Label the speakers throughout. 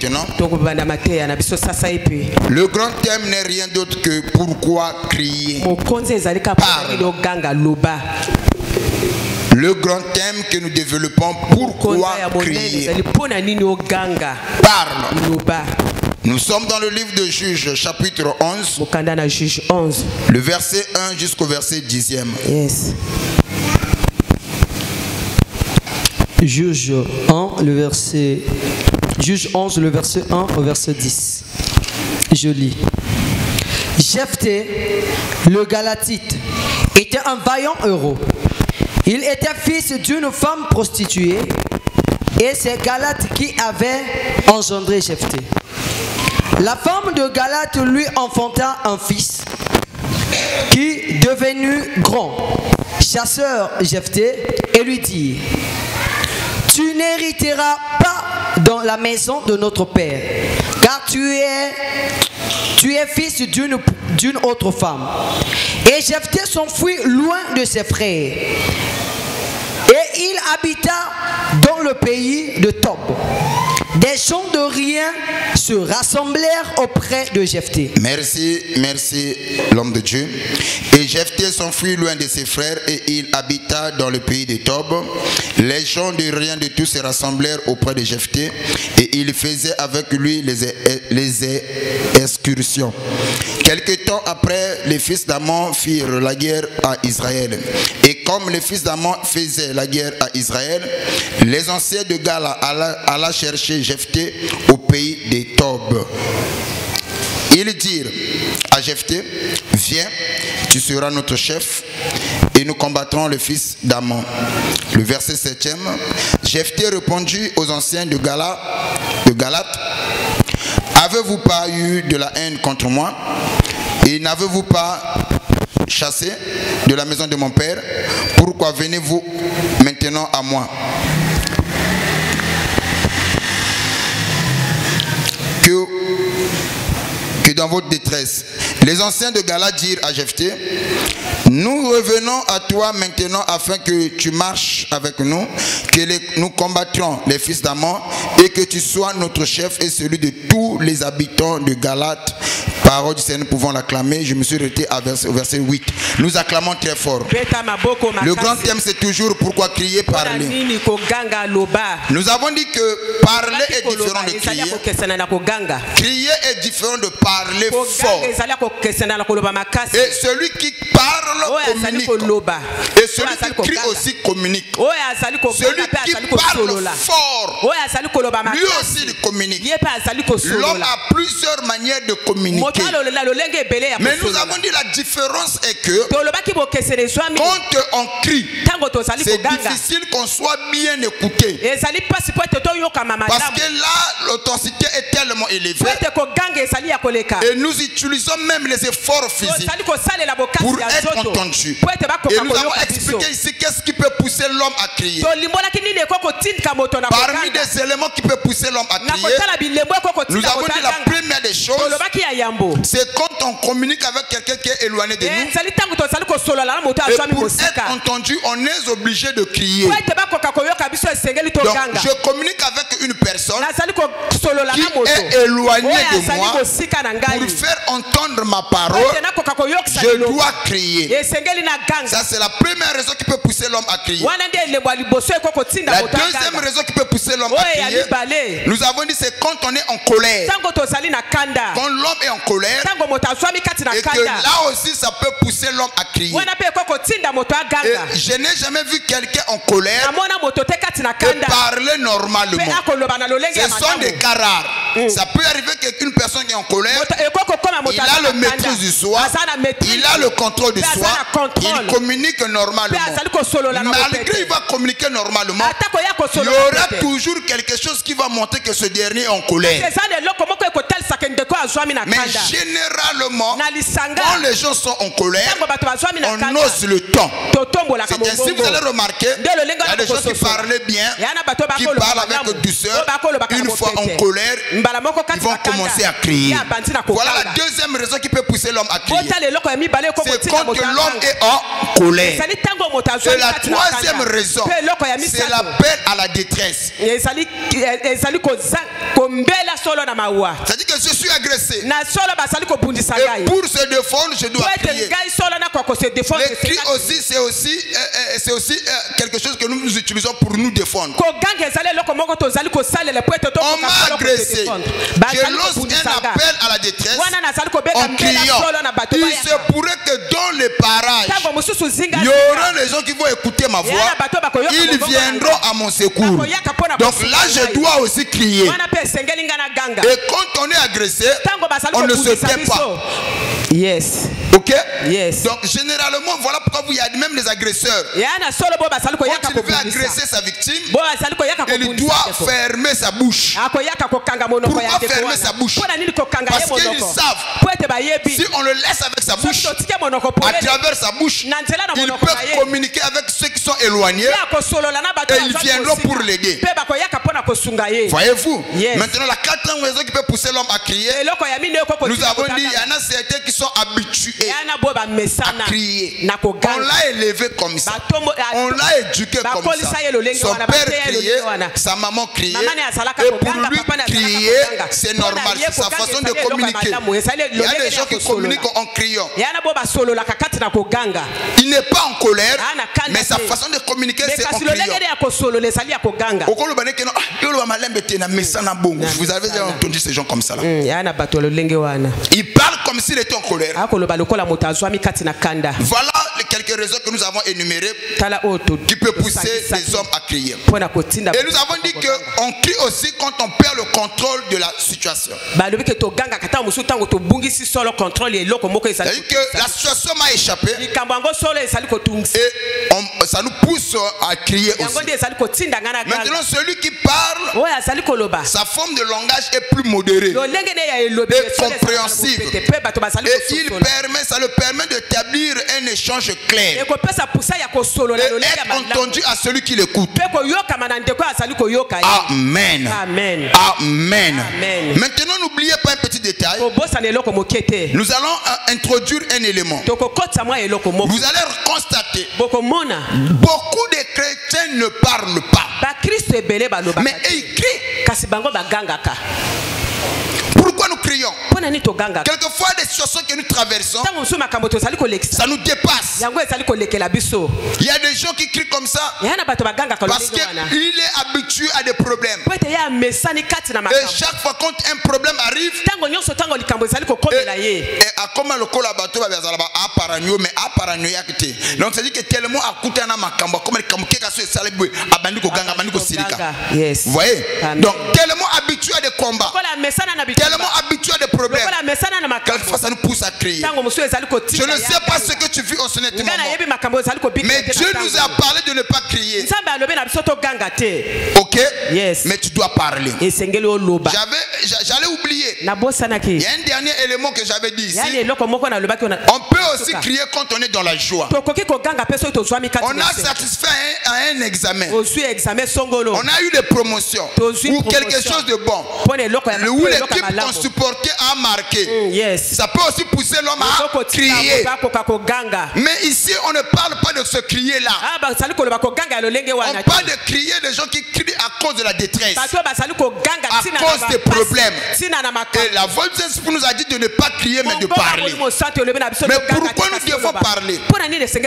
Speaker 1: maintenant. Le grand thème n'est rien d'autre que pourquoi crier. Le grand thème que nous développons, pourquoi crier. Parle. Nous sommes dans le livre de Juges, chapitre 11, le verset 1 jusqu'au verset 10e.
Speaker 2: Yes. Juge 11, le verset 1 au verset 10. Je lis. Jephthé, le Galatite, était un vaillant héros. Il était fils d'une femme prostituée et c'est Galate qui avait engendré Jephthé. La femme de Galate lui enfanta un fils qui, devenu grand, chasseur Jephthé, et lui dit: tu n'hériteras pas dans la maison de notre père, car tu es fils d'une autre femme. Et Jephthé s'enfuit loin de ses frères. Et il habita dans le pays de Tob. Des gens de rien se rassemblèrent auprès de Jephthé.
Speaker 1: Merci l'homme de Dieu. Et Jephthé s'enfuit loin de ses frères et il habita dans le pays de Tob. Les gens de rien de tout se rassemblèrent auprès de Jephthé et il faisait avec lui les excursions. Quelque temps après, les fils d'Ammon firent la guerre à Israël. Et comme les fils d'Ammon faisaient la guerre à Israël, les anciens de Gala alla chercher Jephthé au pays des Tob. Ils dirent à Jephthé: viens, tu seras notre chef et nous combattrons les fils d'Ammon. Le verset 7e. Jephthé répondit aux anciens de Galate: avez-vous pas eu de la haine contre moi et n'avez-vous pas chassé de la maison de mon père? Pourquoi venez-vous maintenant à moi? Que dans votre détresse. Les anciens de Galate dirent à Jephthé: nous revenons à toi maintenant afin que tu marches avec nous, que nous combattrons les fils d'Ammon et que tu sois notre chef et celui de tous les habitants de Galate. Parole du Seigneur, nous pouvons l'acclamer. Je me suis arrêté au verset 8. Nous acclamons très fort. Le grand thème, c'est toujours pourquoi crier, parler. Nous avons dit que parler est différent de crier. Crier est différent de parler fort. Et celui qui parle communique. Et celui qui crie aussi communique. Celui qui parle fort, lui aussi il communique. L'homme a plusieurs manières de communiquer. Mais nous avons dit la différence est que quand on crie, c'est difficile qu'on soit bien écouté. Parce que là, l'authenticité est tellement élevée. Et nous utilisons même les efforts physiques pour être entendus. Et nous avons expliqué ici qu'est-ce qui peut pousser l'homme à crier. Parmi des éléments qui peuvent pousser l'homme à crier, nous avons dit la première des choses, c'est quand on communique avec quelqu'un qui est éloigné de nous. Et pour être entendu, on est obligé de crier. Donc je communique avec une personne qui est éloignée de moi. Pour faire entendre ma parole, je dois crier. Ça, c'est la première raison qui peut pousser l'homme à crier. La deuxième raison qui peut pousser l'homme à crier, nous avons dit, c'est quand on est en colère. Quand l'homme est en colère, et que là aussi ça peut pousser l'homme à crier. Et je n'ai jamais vu quelqu'un en colère et parler normalement. Ce sont des cas rares. Ça peut arriver qu'une personne qui est en colère, il a le maîtrise du soi, il a le contrôle du soi, il communique normalement. Malgré qu'il va communiquer normalement, il y aura toujours quelque chose qui va montrer que ce dernier est en colère. Mais généralement, quand les gens sont en colère, on ose le temps. C'est ainsi que vous allez remarquer, il y a des gens qui parlaient bien, qui parlent avec douceur. Une fois en colère, ils vont commencer à crier. Voilà la deuxième raison qui peut pousser l'homme à crier. C'est quand l'homme est en colère. Et la troisième raison, c'est l'appel à la détresse. C'est-à-dire que je suis agressé. Et pour se défendre, je dois crier. Les cris aussi, c'est aussi quelque chose que nous utilisons pour nous défendre. On m'a agressé. Je lance un appel à la détresse en criant. Il se pourrait que dans les parages, il y aura des gens qui vont écouter ma voix. Ils viendront à mon secours. Donc là, je dois aussi crier. Et quand on est agressé, on ne se tait pas.
Speaker 2: Yes.
Speaker 1: Ok?
Speaker 2: Yes.
Speaker 1: Donc généralement, voilà pourquoi il y a même les agresseurs. Quand il veut agresser sa victime, il doit fermer sa bouche. Pourquoi fermer sa bouche? Parce qu'ils savent, si on le laisse avec sa bouche, à travers sa bouche, il peut communiquer avec ceux qui sont éloignés et ils viendront pour l'aider. Voyez-vous?
Speaker 2: Yes.
Speaker 1: Maintenant, la quatrième raison qui peut pousser l'homme à crier, nous avons dit, il y en a certains qui sont habitués à crier. On l'a élevé comme ça. On l'a éduqué comme ça. Son père criait, sa maman criait. Et pour lui, crier, c'est normal. C'est sa façon de communiquer. Il y a des gens qui communiquent en criant. Il n'est pas en colère, mais sa façon de communiquer, c'est en criant. Vous avez déjà entendu ces gens comme ça là. Il parle comme s'il était en colère. Voilà quelques raisons que nous avons énumérées qui peuvent pousser les hommes à crier. Et nous avons dit qu'on crie aussi quand on perd le contrôle de la situation. C'est-à-dire que la situation m'a échappé et ça nous pousse à crier aussi. Maintenant, celui qui parle, sa forme de langage est plus modérée et compréhensible. Et ça le permet d'établir un échange clair et être entendu à celui qui l'écoute. Amen. Amen. Amen. Maintenant, n'oubliez pas un petit détail. Nous allons introduire un élément. Vous allez constater beaucoup de chrétiens ne parlent pas, mais ils crient. Pourquoi nous crions? Quelquefois, des situations que nous traversons, ça nous dépasse. Il y a des gens qui crient comme ça parce qu'il est habitué à des problèmes. Et chaque fois quand un problème arrive, donc c'est dit que tellement vous voyez? Donc tellement habitué à des combats, tellement habitué à des problèmes, quelquefois ça nous pousse à crier. Je ne sais pas ce que tu vis au sonnet, mais Dieu nous a parlé de ne pas crier. Ok?
Speaker 2: Yes.
Speaker 1: Mais tu dois parler. J'allais oublier. Il y a un dernier élément que j'avais dit ici. On peut aussi crier quand on est dans la joie. On a satisfait à un examen. On a eu des promotions ou quelque chose de bon. Où l'équipe qu'on supportait a marqué. Ça peut aussi pousser l'homme à crier. Mais ici, on ne parle pas de ce crier-là. On parle de crier des gens qui crient à cause de la détresse, à cause des problèmes. Et la voix de l'Esprit nous a dit de ne pas crier, mais de parler. Mais pourquoi nous devons parler?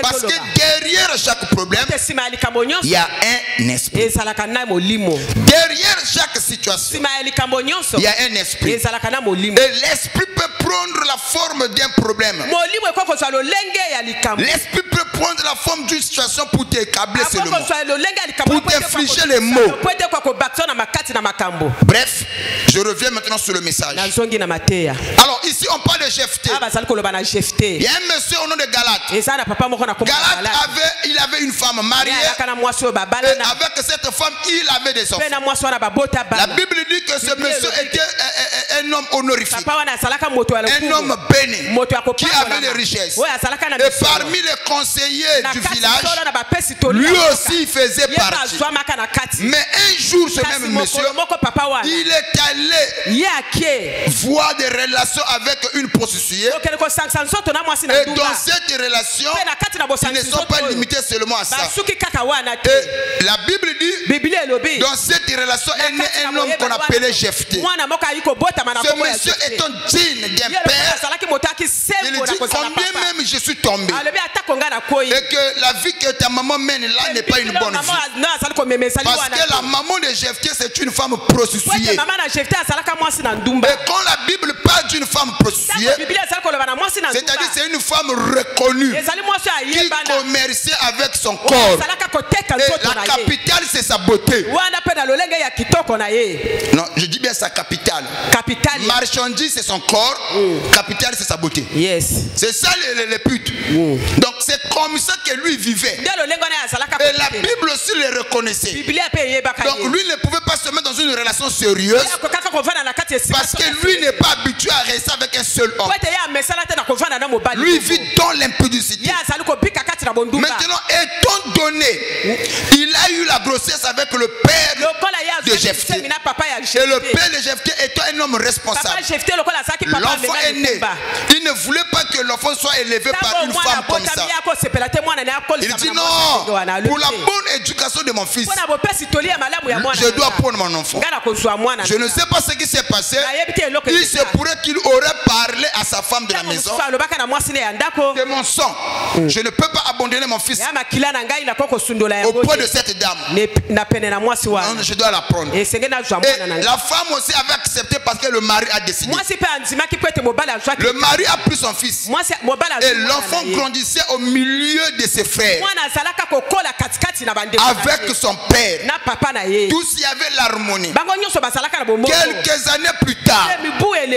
Speaker 1: Parce que derrière chaque problème, il y a un esprit. Derrière chaque situation, il y a un esprit. Et l'esprit peut prendre la forme d'un problème. L'esprit peut prendre la forme d'une situation pour t'accabler seulement, pour t'infliger les maux. Bref, je reviens maintenant sur le message. Alors ici on parle de Jephthé. Il y a un monsieur au nom de Galate. Galate avait une femme mariée et avec cette femme il avait des enfants. La Bible dit que ce monsieur était un homme honorifique, un homme béni, qui avait les richesses. Et parmi les conseillers du village, lui aussi il faisait partie. Mais un jour, ce même monsieur, il est allé voir des relations avec une prostituée. Et dans cette relation, ils ne sont pas limités seulement à ça. Et la Bible dit, dans cette relation est né un homme qu'on appelait Jephthé. Ce monsieur étant digne d'un père, il dit combien même je suis tombé, et que la vie que ta maman mène là n'est pas une bonne vie. Parce que la maman de Jephthé, c'est une femme prostituée. Et quand la Bible parle d'une femme prostituée, c'est-à-dire c'est une femme reconnue qui commerçait avec son corps. Et la capitale, c'est sa beauté. Non, je dis bien sa capitale. Marchandise, c'est son corps. Capitale, c'est sa beauté.
Speaker 2: Yes.
Speaker 1: C'est ça les putes. Donc c'est comme ça que lui vivait. Et la Bible aussi le reconnaissait. Donc lui ne pouvait pas se mettre dans une relation sérieuse parce que lui n'est pas habitué à rester avec un seul homme. Lui vit dans l'impudicité. Maintenant, étant donné, il a eu la grossesse avec le père de Jephthé. Et le père de Jephthé étant un homme responsable, l'enfant est né. Il ne voulait pas que l'enfant soit élevé par une femme comme ça. Il dit non, pour la bonne éducation de mon fils, je dois prendre mon enfant. Je ne sais pas ce qui s'est passé. Il se pourrait qu'il aurait parlé à sa femme de la maison. C'est mon sang. Je ne peux pas abandonner mon fils auprès de cette dame. Non, je dois la prendre. Et la femme aussi avait accepté parce que le mari a décidé. Le mari a pris son fils. Et l'enfant grandissait au milieu de ses frères, avec son père. Tous y avait l'harmonie. Quelques années plus tard,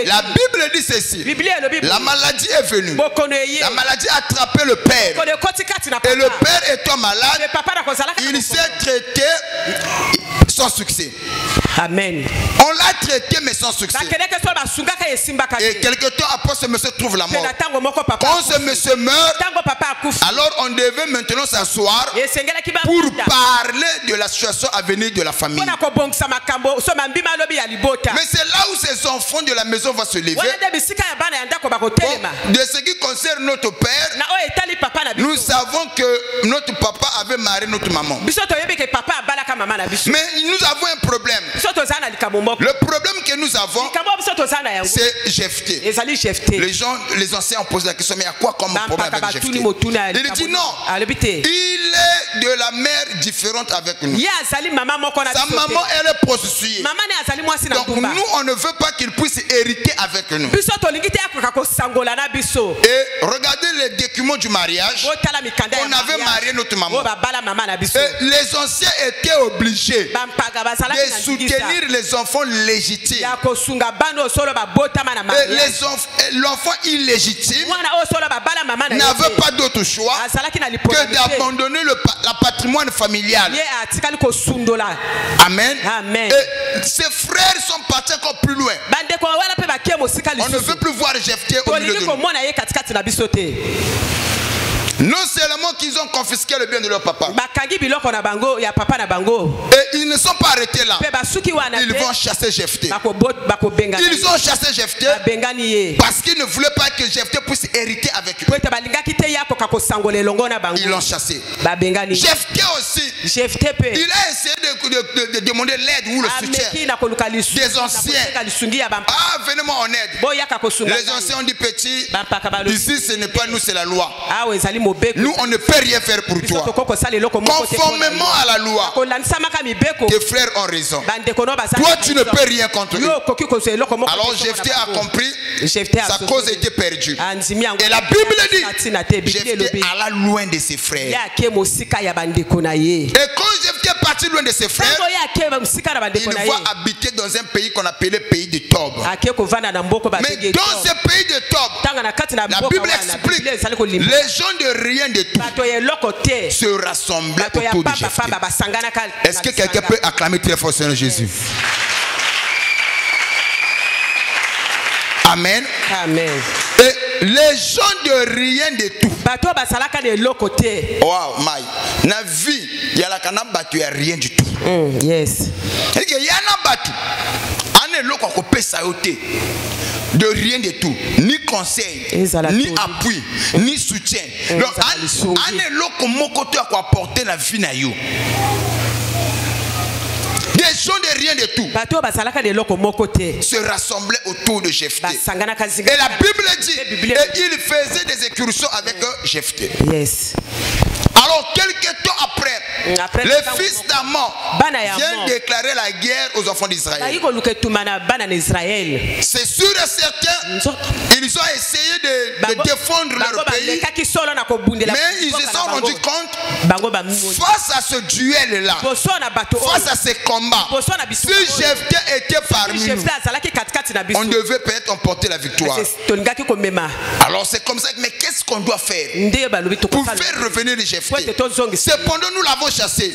Speaker 1: la Bible dit ceci: la maladie est venue. La maladie a attrapé le père. Et le père étant malade, il s'est traité sans succès.
Speaker 2: Amen.
Speaker 1: On l'a traité mais sans succès. Et quelque temps après, ce monsieur trouve la mort. Quand ce monsieur meurt, alors on devait maintenant s'asseoir pour parler de la situation à venir de la famille. Mais c'est là où ces enfants de la maison vont se lever. Bon, de ce qui concerne notre père, nous savons que notre papa avait marié notre maman. Mais nous avons un problème. Le problème que nous avons, c'est Jephthé. Les anciens ont posé la question, mais à quoi comme problème avec Jephthé? Il dit non, il est de la mère différente avec nous. Sa maman, elle est prostituée. Donc nous, on ne veut pas qu'il puisse hériter avec nous. Et regardez les documents du mariage. On avait marié notre maman. Et les anciens étaient obligés de soutenir les enfants légitimes. Et l'enfant illégitime n'avait pas d'autre choix que d'abandonner le patrimoine familial. Amen. Et ses frères sont partis encore plus loin. On ne veut plus voir Jephthé au milieu de nous. Non seulement qu'ils ont confisqué le bien de leur papa, et ils ne sont pas arrêtés là. Ils vont chasser Jephthé. Ils ont chassé Jephthé parce qu'ils ne voulaient pas que Jephthé puisse hériter avec eux. Ils l'ont chassé. Jephthé aussi, il a essayé de demander l'aide ou le soutien des anciens. Ah, venez-moi en aide. Les anciens ont dit petit, ici ce n'est pas nous, c'est la loi. Nous, on ne peut rien faire pour toi. Conformément à la loi, tes frères ont raison. Toi, tu ne peux rien contre eux. Alors Jephthé a compris, sa cause était perdue. Et la Bible dit, Jephthé alla loin de ses frères. Et quand Jephthé est parti loin de ses frères, il va habiter dans un pays qu'on appelait le pays de Tob. Mais dans ce pays de Tob, la Bible explique, les gens de rien de tout se rassemblaient autour de Jephthé. Est-ce que quelqu'un peut acclamer très fort Seigneur Jésus? Amen.
Speaker 2: Amen.
Speaker 1: Et les gens de rien de tout.
Speaker 2: Bato basalaka de l'autre côté.
Speaker 1: Wow, my. Na vie, il y a la kana batu ya rien du tout.
Speaker 2: Yes.
Speaker 1: Et il y a na batu. Ane loko ko pesa yote. De rien de tout, ni conseil, ni appui, ni soutien. Donc, ane loko moko to ko apporter la vie na yo. Des gens de rien de tout se rassemblaient autour de Jephthé. Et la Bible dit, et il faisait des incursions avec Jephthé.
Speaker 2: Yes.
Speaker 1: Alors, quelques temps après, les fils d'Amon viennent déclarer la guerre aux enfants d'Israël. C'est sûr et certain, ils ont essayé de défendre leur pays, mais ils se sont rendus compte, face à ce duel-là, face à ces combats, si Jephthé était parmi nous, on devait peut-être emporter la victoire. Alors c'est comme ça, mais qu'est-ce qu'on doit faire pour faire revenir les Jephthé? Cependant, nous l'avons chassé.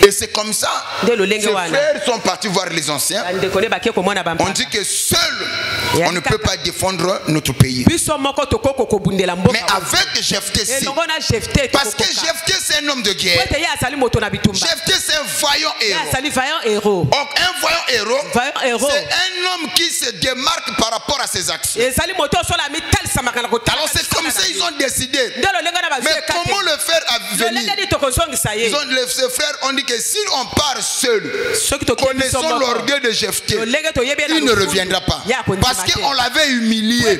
Speaker 1: Et c'est comme ça, ses frères sont partis voir les anciens. On dit que seul, on ne peut pas défendre notre pays. Mais avec Jephthé, parce que Jephthé c'est un homme de guerre. Jephthé c'est un vaillant héros. Donc un vaillant héros, c'est un homme qui se démarque par rapport à ses actions. Alors c'est comme ça ils ont décidé. Mais comment le faire à venir? Ses frères ont dit que si on part seul, connaissons l'orgueil de Jephthé, il ne reviendra pas. Parce qu'on l'avait humilié.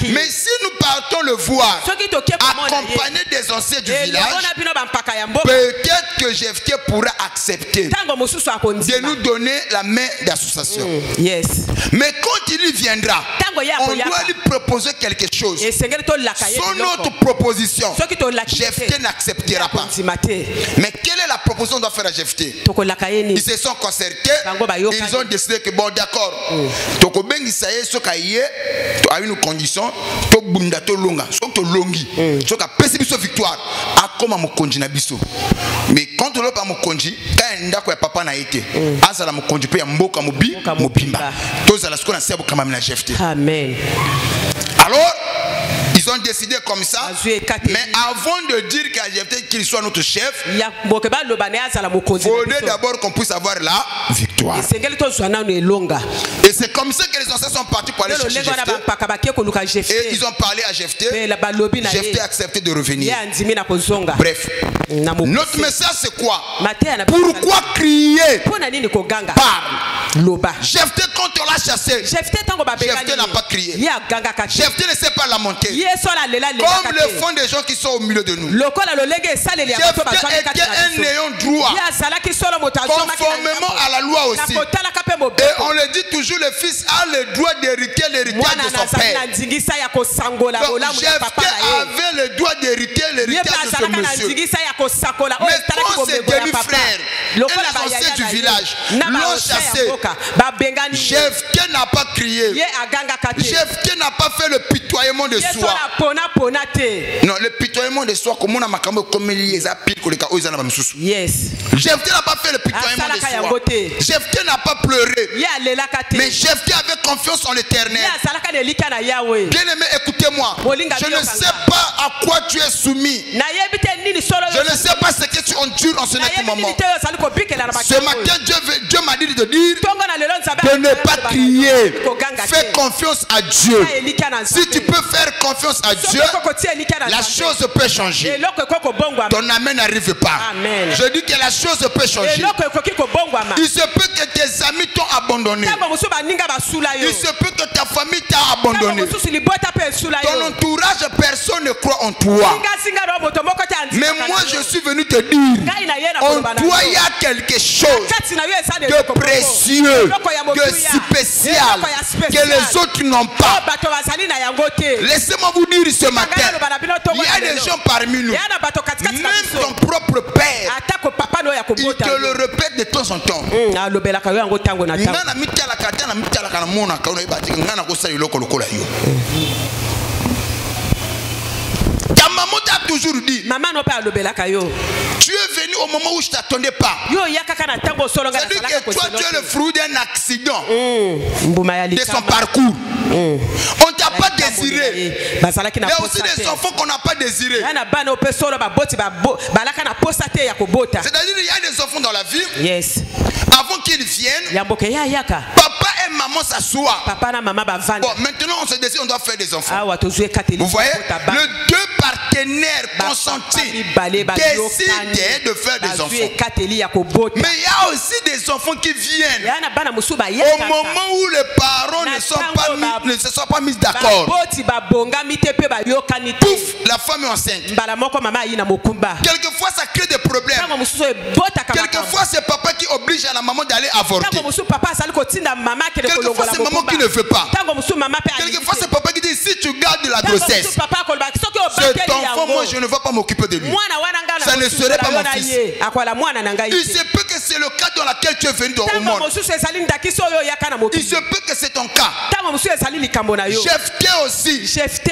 Speaker 1: Mais si nous partons le voir, accompagné des anciens du village, peut-être que Jephthé pourra accepter de nous donner la main d'association. Mais quand il y viendra, on doit lui proposer quelque chose. Son autre proposition, Jephthé n'acceptera pas. Mais quelle est la proposition qu'on doit faire à Jephthé? Ils se sont concertés, ils ont décidé que bon d'accord, à une condition, victoire. Mais quand on n'a pas mon conduit, quand il a papa n'a été, à mon conduit, il mboka mobimba. Tous à la seconde, c'est quand même la Jephthé.
Speaker 2: Amen.
Speaker 1: Alors, ils ont décidé comme ça, mais avant de dire qu'à Jephthé qu'il soit notre chef, il faudrait d'abord qu'on puisse avoir la victoire. Et c'est comme ça que les anciens sont partis pour aller chercher Jephthé. Et ils ont parlé à Jephthé. Jephthé a accepté de revenir. Bref, notre message c'est quoi? Pourquoi crier? Parle. Jephthé, quand on l'a chassé, Jephthé n'a pas crié. Jephthé ne sait pas lamenter. Comme le font des gens qui sont au milieu de nous. Jephthé était un néant droit, conformément à la loi aussi. Et on le dit toujours, le fils a le droit d'hériter l'héritage de son père. Donc Jephthé avait le droit d'hériter l'héritage de ce monsieur. Mais quand ses demi-frères et les anciens du village l'ont chassé, Jephthé n'a pas crié. Jephthé n'a pas fait le pitoiement de soi. Non, le pitoiement de soi, comme on a makambo comme il y a pire que les cas où ils en ont sous. Jephthé n'a pas fait le pitoiement de soi. Jephthé n'a pas pleuré. Mais Jephthé avait confiance en l'Éternel. Bien-aimé, écoutez-moi. Je ne sais pas à quoi tu es soumis. Je ne sais pas ce que tu endures en ce moment. Ce matin, Dieu m'a dit de dire de ne pas crier. Fais confiance à Dieu. Si tu peux faire confiance à Dieu, la chose peut changer. Ton amen n'arrive pas. Je dis que la chose peut changer. Il se peut que tes amis t'ont abandonné. Il se peut que ta famille t'a abandonné. Ton entourage, personne ne croit en toi. Mais moi je suis venu te dire, en toi il y a quelque chose de précieux, de spécial, que les autres n'ont pas. Laissez-moi vous dire ce matin, il y a des gens parmi nous, même ton propre père, il te le répète de temps en temps. toujours dit,
Speaker 3: tu
Speaker 1: es venu au moment où je ne t'attendais pas. C'est-à-dire que toi, tu es le fruit d'un accident de son parcours. On ne t'a pas désiré. Il y a aussi des enfants qu'on n'a pas désirés. C'est-à-dire qu'il y a des enfants dans la vie.
Speaker 3: Yes.
Speaker 1: Avant qu'ils viennent, papa et maman s'assoient. Bon, maintenant on se décide, on doit faire des enfants. Vous voyez, les deux partenaires consentis décident de faire des enfants. Mais il y a aussi des enfants qui viennent au moment où les parents ne se sont pas mis d'accord. Pouf, la femme est enceinte. Quelquefois ça crée des problèmes. Quelquefois c'est papa qui oblige à la maman d'aller avorter. Quelquefois c'est maman qui ne veut pas. Quelquefois c'est papa qui dit si tu gardes la grossesse, cet enfant, moi je ne vais pas m'occuper de lui. Ça ne serait pas mon fils. Il se peut que c'est le cas dans lequel tu es venu au monde. Il se peut que c'est ton cas. Jephthé aussi. Il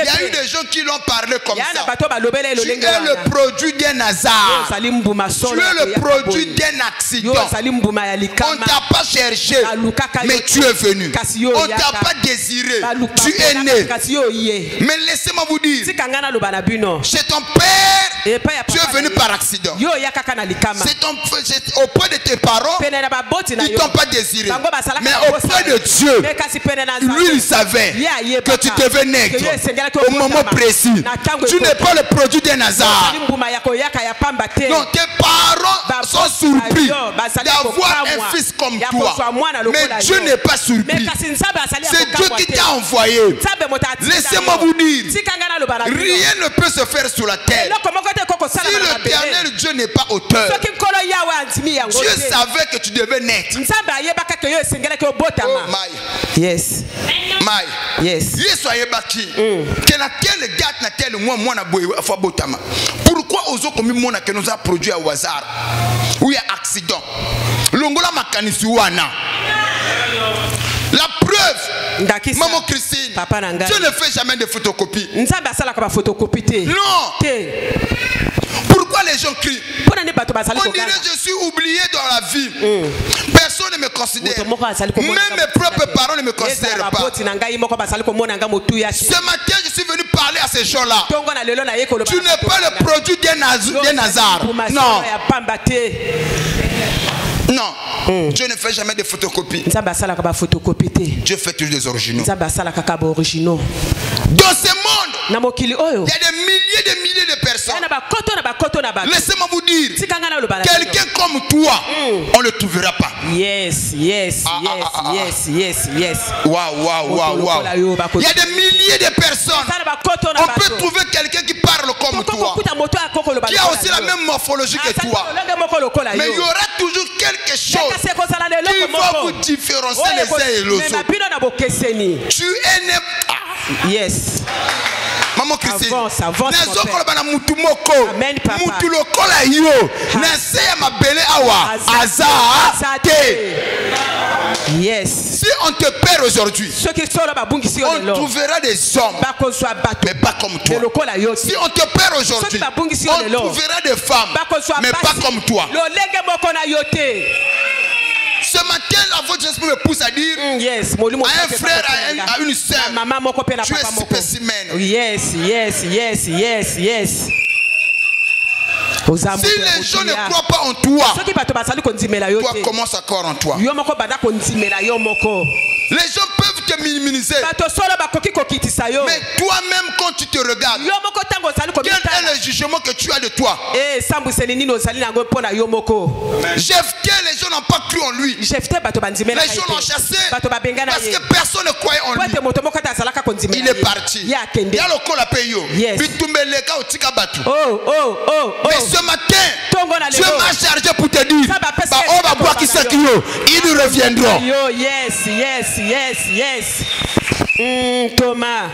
Speaker 1: y a eu des gens qui l'ont parlé comme ça. Tu es le produit d'un hasard. Tu es le produit d'un accident. On ne t'a pas cherché, mais tu es venu. On ne t'a pas désiré, tu es né. Mais laissez-moi vous dire, chez ton père, tu es venu par accident. C'est auprès de tes parents, ils ne t'ont pas désiré. Mais auprès de Dieu, lui il savait que tu devais naître au moment précis. Tu n'es pas le produit d'un hasard. Donc tes parents sont surpris d'avoir un fils comme toi. Mais Dieu n'est pas surpris. C'est Dieu qui t'a envoyé. Laissez-moi vous dire, rien ne peut se faire sur la terre si l'éternel Dieu n'est pas auteur. Dieu savait que tu devais naître. Oh my.
Speaker 3: Yes.
Speaker 1: My.
Speaker 3: Yes.
Speaker 1: Pourquoi aux autres que nous a produit au hasard? Où il y a accident. Longola makanisi wana. La preuve, maman Christine, Dieu ne fait jamais de photocopie. Non. Pourquoi les gens crient? On dirait je suis oublié dans la vie. Personne ne me considère. Même mes propres parents ne me considèrent pas. Ce matin, je suis venu parler à ces gens-là. Tu n'es pas le produit d'un hasard. Non. Non. Dieu ne fait jamais de photocopies. Dieu fait toujours des originaux. Dans ce monde, il y a des milliers de personnes. Laissez-moi vous dire, quelqu'un comme toi, on ne le trouvera pas.
Speaker 3: Yes.
Speaker 1: Waouh. Il y a des milliers de personnes. On peut trouver quelqu'un qui parle comme toi, qui a aussi la même morphologie que toi. Mais il y aura toujours quelque chose qui va vous différencier les uns et les autres. Tu es né.
Speaker 3: Yes.
Speaker 1: Maman Christine,
Speaker 3: avance
Speaker 1: Amen, papa.
Speaker 3: Yes.
Speaker 1: Si on te perd aujourd'hui, on trouvera des hommes, mais pas comme toi. Si on te perd aujourd'hui, on trouvera des femmes, mais pas comme toi. Ce matin, la voix de Jésus me pousse à dire à un frère, à une sœur, tu es spécimen.
Speaker 3: Yes.
Speaker 1: Si les gens ne croient pas en toi, toi commence à croire en toi. Les gens peuvent te minimiser, mais toi-même quand tu te regardes, quel est le jugement que tu as de toi? Jephthé, les gens n'ont pas cru en lui. Les gens l'ont chassé parce que personne ne croyait en lui. Il est parti. Il y a le col à payer. Mais ce matin, Dieu m'a chargé pour te dire, on va voir qui c'est qui ils reviendront.
Speaker 3: Yes. Thomas.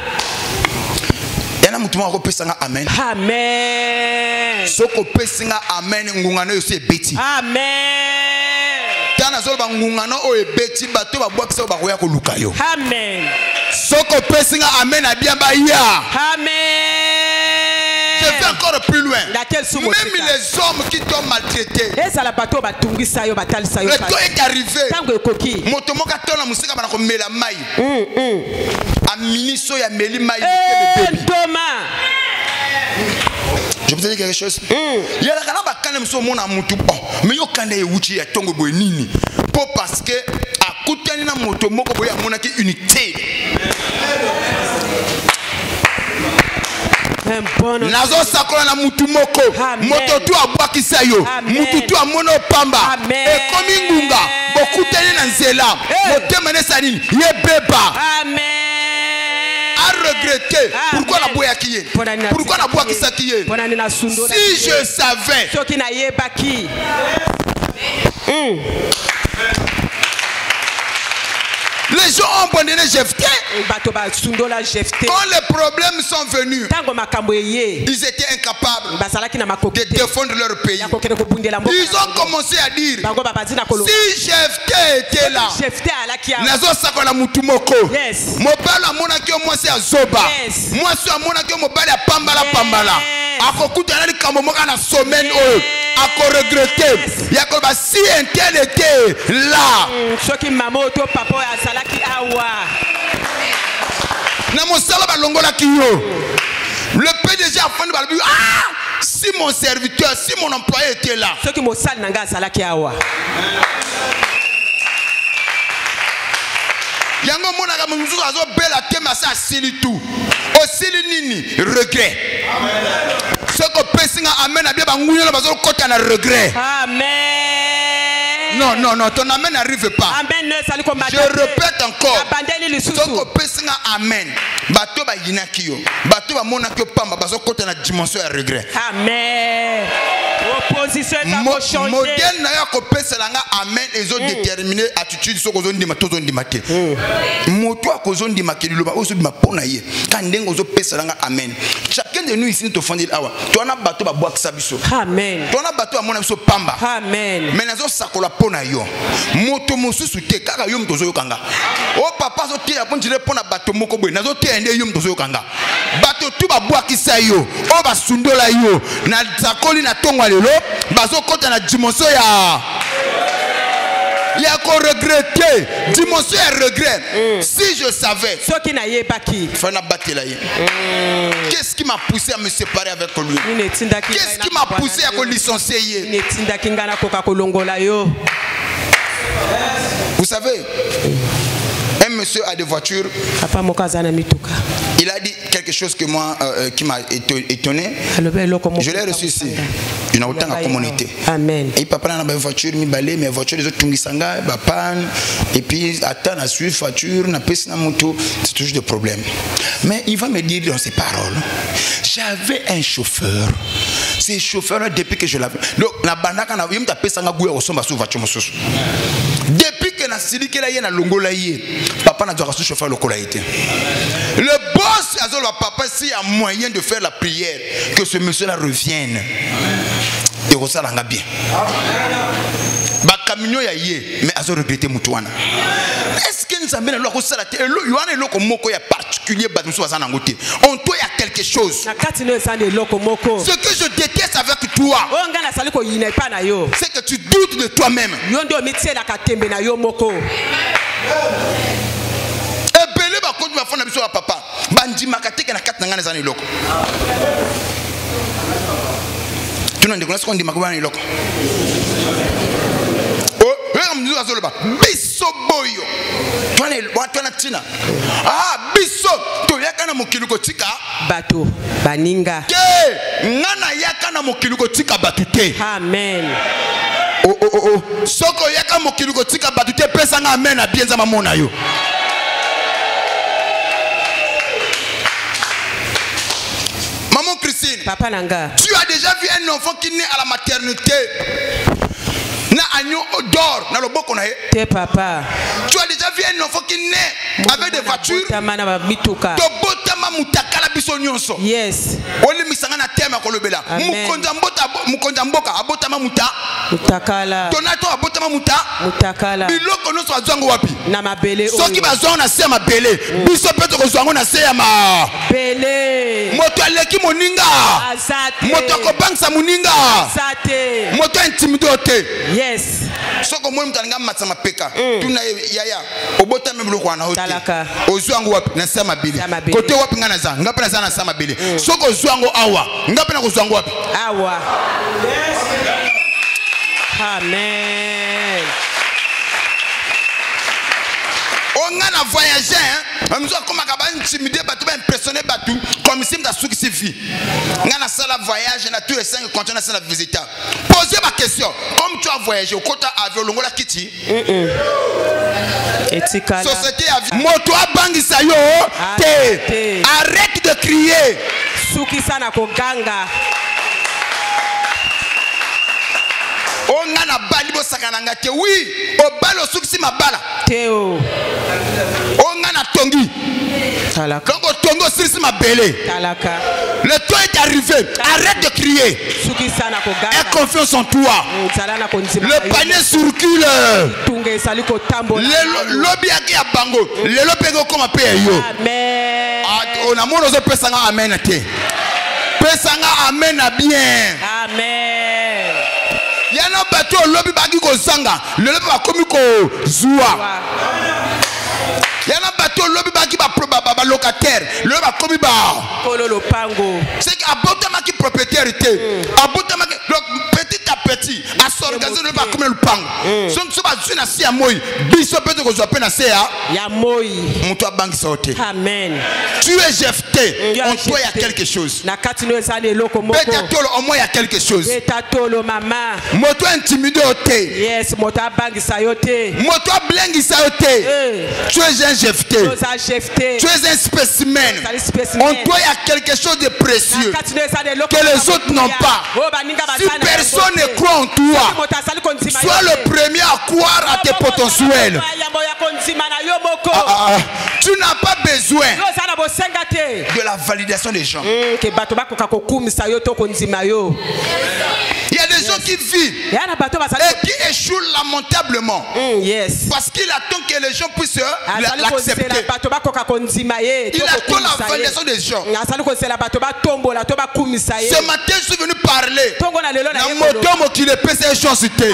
Speaker 1: Amen.
Speaker 3: Amen.
Speaker 1: Soko pesinga amen ngungano yo se beti.
Speaker 3: Amen.
Speaker 1: Tana zo ba ngungano o ebeti bato ba bwakisa ba koya ko lukayo.
Speaker 3: Amen.
Speaker 1: Soko pesinga amen abia ba ya.
Speaker 3: Amen.
Speaker 1: Je vais encore plus loin.
Speaker 3: Laquelle sous mon
Speaker 1: Même les hommes qui t'ont maltraité.
Speaker 3: eza la bateau batungisa yo batalisa yo.
Speaker 1: Le temps est arrivé.
Speaker 3: Tango ekoki.
Speaker 1: Motomoka tona musika bana ko mela mai. Aminiso ya meli mai bébé.
Speaker 3: Thomas.
Speaker 1: Je peux te dire quelque chose. Il y a la kanaba kana mso mona mutu bon. Mais yo kanda euchi ya tongo boy nini. Pour parce que akutani na motomoko boy amona ki unité. Nazo sakola na mutu moko. Moto tu abwakisa yo. Mutu tu amono pamba. Ekomi ngunga. Bokutani na nzela. Motema ne sanini. Ye beba.
Speaker 3: Amen.
Speaker 1: À regretter. Pourquoi la boya qui est? Pourquoi la boya qui est? Si je savais. Les gens ont abandonné Jephthé. Quand les problèmes sont venus, ils étaient incapables de défendre leur pays. Ils ont commencé à dire, si Jephthé était là, Nazo Sakola Mutumoko, Mobala Monakio, moi c'est à Zoba, moi c'est à Monakio, Mobala Pambala Pambala. Akokutana Kamomoka na semaine eux. À regretter, Yakoba si un tel était là. Le PDG a fait de si mon serviteur, si mon employé était là. Yango monaka muzuzu azo bela tema sa sili tout. Osili nini regret. Ce que pesinga amen abia banguyo bazo kota na regret.
Speaker 3: Amen.
Speaker 1: Non, ton amen n'arrive pas.
Speaker 3: Amen.
Speaker 1: Je répète encore. Ce que pesinga amen. Bato ba yinakiyo. Bato ba monakyo pamba bazo kota na dimension ya regret.
Speaker 3: Amen. Opposition va changer.
Speaker 1: Modèle na ya ko peselanga amen ezo déterminer attitude so kozo ndima tozo ndima te. Moto akozo ndima ke liloba ozo ndima pona ye. Kandengo zo peselanga amen. Chacun de nous ici to fondil awa. To na bato ba bwakisa biso.
Speaker 3: Amen.
Speaker 1: To na bato amona biso pamba.
Speaker 3: Amen.
Speaker 1: Mais nazo sakola pona yo. Moto mosusu te kaka yo mtozo yokanga. O papa zo te aponjile pona bato moko boy. Nazo te ende yo mtozo yokanga. Bato tu ba bwakisa yo. O ba sundola yo. Na zakoli na tongwa lelo. Bazo kota na dimension ya. Il y a qu'on regretter. Dimension et regret. Si je savais. Qu'est-ce qui m'a poussé à me séparer avec lui? Qu'est-ce qui m'a poussé à me licencier? Vous savez, un monsieur a des voitures. Il a dit quelque chose que moi, qui m'a étonné. Je l'ai reçu ici. Il a autant de communauté.
Speaker 3: Amen.
Speaker 1: Et papa n'a pas de voiture, mi balai, mais voiture les autres tungisanga, ba panne. Et puis attend à suivre voiture, n'a pas de moto, c'est toujours des problèmes. Mais il va me dire dans ses paroles, j'avais un chauffeur. Ce chauffeur depuis que je l'avais. Donc la banaka na yim ta pesanga gouya osomba sous voiture mosusu. Depuis que na silike la yena longola yé, papa n'a pas reçu chauffeur lokola été. Le boss a dit papa s'il y a moyen de faire la prière que ce monsieur là revienne. Et on s'en bien. Ba camion ya yé, mais azo regretter mutuana. Est-ce que nous avons le loko salate et le yohane loko moko ya particulier ba musu bazana ngote. On toi il y a quelque chose. Ce que je déteste avec toi, c'est que tu doutes de toi-même. Ebele ba kontu ba fona biso ya papa. Bandi makateke na kat ngana zana loko. Tu n'as pas dit que loko. Biso boyo. Tu as tina. Ah, biso. Tu yakana mokiluko tika.
Speaker 3: Bato. Baninga.
Speaker 1: Ke. Ngana yakana mokiluko tika batute.
Speaker 3: Amen.
Speaker 1: Oh. Soko yakana mokiluko tika batute. Pesa nga amen na bienza mamona yo. Maman Christine,
Speaker 3: Papa Nanga,
Speaker 1: tu as déjà vu un enfant qui naît à la maternité? Na agneau d'or, na le boko na
Speaker 3: te papa.
Speaker 1: Tu as déjà vu un enfant qui naît avec des voitures? To botama mutakala biso nyonso.
Speaker 3: Yes.
Speaker 1: Oli misanga na tema kolobela. Mukonja mboka abotama mutakala. Tonato abotama mutakala. Biloko no so azango wapi?
Speaker 3: Na mabele.
Speaker 1: Soki bazonga na se mabele. Biso peto ko zwango na se ya ma
Speaker 3: bele.
Speaker 1: Moto aleki moninga.
Speaker 3: Azate.
Speaker 1: Moto kobangsa moninga.
Speaker 3: Azate.
Speaker 1: Moto intimidote.
Speaker 3: Yes.
Speaker 1: Soko mo mtanga matsa mapeka. Tuna yaya. Obota memlo kwa na hote.
Speaker 3: Talaka.
Speaker 1: Ozuango wapi na sama bili. Kote wapi ngana za. Ngapi na sana sama bili. Soko ozuango awa. Ngapi na ozuango wapi?
Speaker 3: Awa. Amen.
Speaker 1: On a voyagé, on nous a comme intimidé, impressionné, comme si on a suivi. On a ça la voyage, on a tous les 5 continents à la visite. Posez ma question, comme tu as voyagé au côté avion, on a quitté. Société avion. Moto abangi sayo, arrête de crier.
Speaker 3: Suki sana koganga.
Speaker 1: On a bali bo sakananga te oui, o balo suki mabala.
Speaker 3: Teo.
Speaker 1: On a tongi.
Speaker 3: Talaka.
Speaker 1: Quand on tongi aussi ma belle.
Speaker 3: Talaka.
Speaker 1: Le temps est arrivé. Arrête de crier.
Speaker 3: Suki sana koganga.
Speaker 1: Aie confiance en toi. Le panier circule.
Speaker 3: Tunge sali ko tambo.
Speaker 1: Le lobby a qui a bango. Le lobby go comme paye yo.
Speaker 3: Amen.
Speaker 1: On a mon ozo pesanga amen te. Pesanga amen a bien.
Speaker 3: Amen.
Speaker 1: Yana bato lobby bagi ko zanga. Le lobby va komi ko zua. Yana bato lobby bagi ba locataire. Le lobby va komi ba.
Speaker 3: Kololo pango.
Speaker 1: C'est qu'abotama qui propriétaire. Abotama donc petit à petit à s'organiser le pas comme le pango. Donc ce pas une assis à moi. Biso peut que je appelle assez à.
Speaker 3: Ya moi.
Speaker 1: Mon toi banque sauté.
Speaker 3: Amen.
Speaker 1: Tu es jeté. En toi il y a quelque chose.
Speaker 3: Na katino ezane loko moko.
Speaker 1: Peut-être au moins il y a quelque chose.
Speaker 3: Etatolo mama.
Speaker 1: Moto intimidé au thé.
Speaker 3: Yes, moto bangi sayote.
Speaker 1: Moto blengi sayote. Tu es un jeté. Tu es un spécimen. En toi il y a quelque chose de précieux que les autres n'ont pas. Si personne ne croit en toi, sois le premier à croire à tes potentiels. Tu n'as pas besoin de la validation des gens. Il y a des gens qui vivent et qui échouent lamentablement parce qu'il attend que les gens puissent l'accepter. Il attend la validation des gens. Ce matin, je suis venu parler. Namotomo qui le pèse et chancité.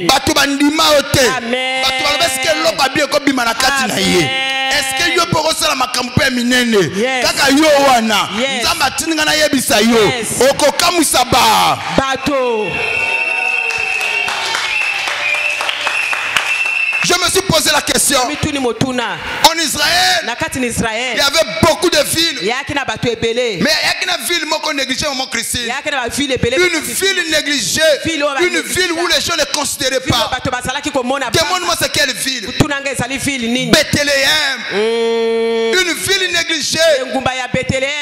Speaker 1: Bato bandima ote. Bato est-ce que l'on va bien comme bimanakati na ye? Est-ce que yo poko sala makampe minene? Kaka yo wana. Nzamba tininga na yebisa yo. Okokamusa ba. Bato. Je me suis posé la question. En Israël, il y avait beaucoup de villes. Mais il y a une ville négligée au moment chrétien. Une ville négligée. Une ville où les gens ne considéraient pas. Demande-moi c'est quelle ville. Bethléem. Une ville négligée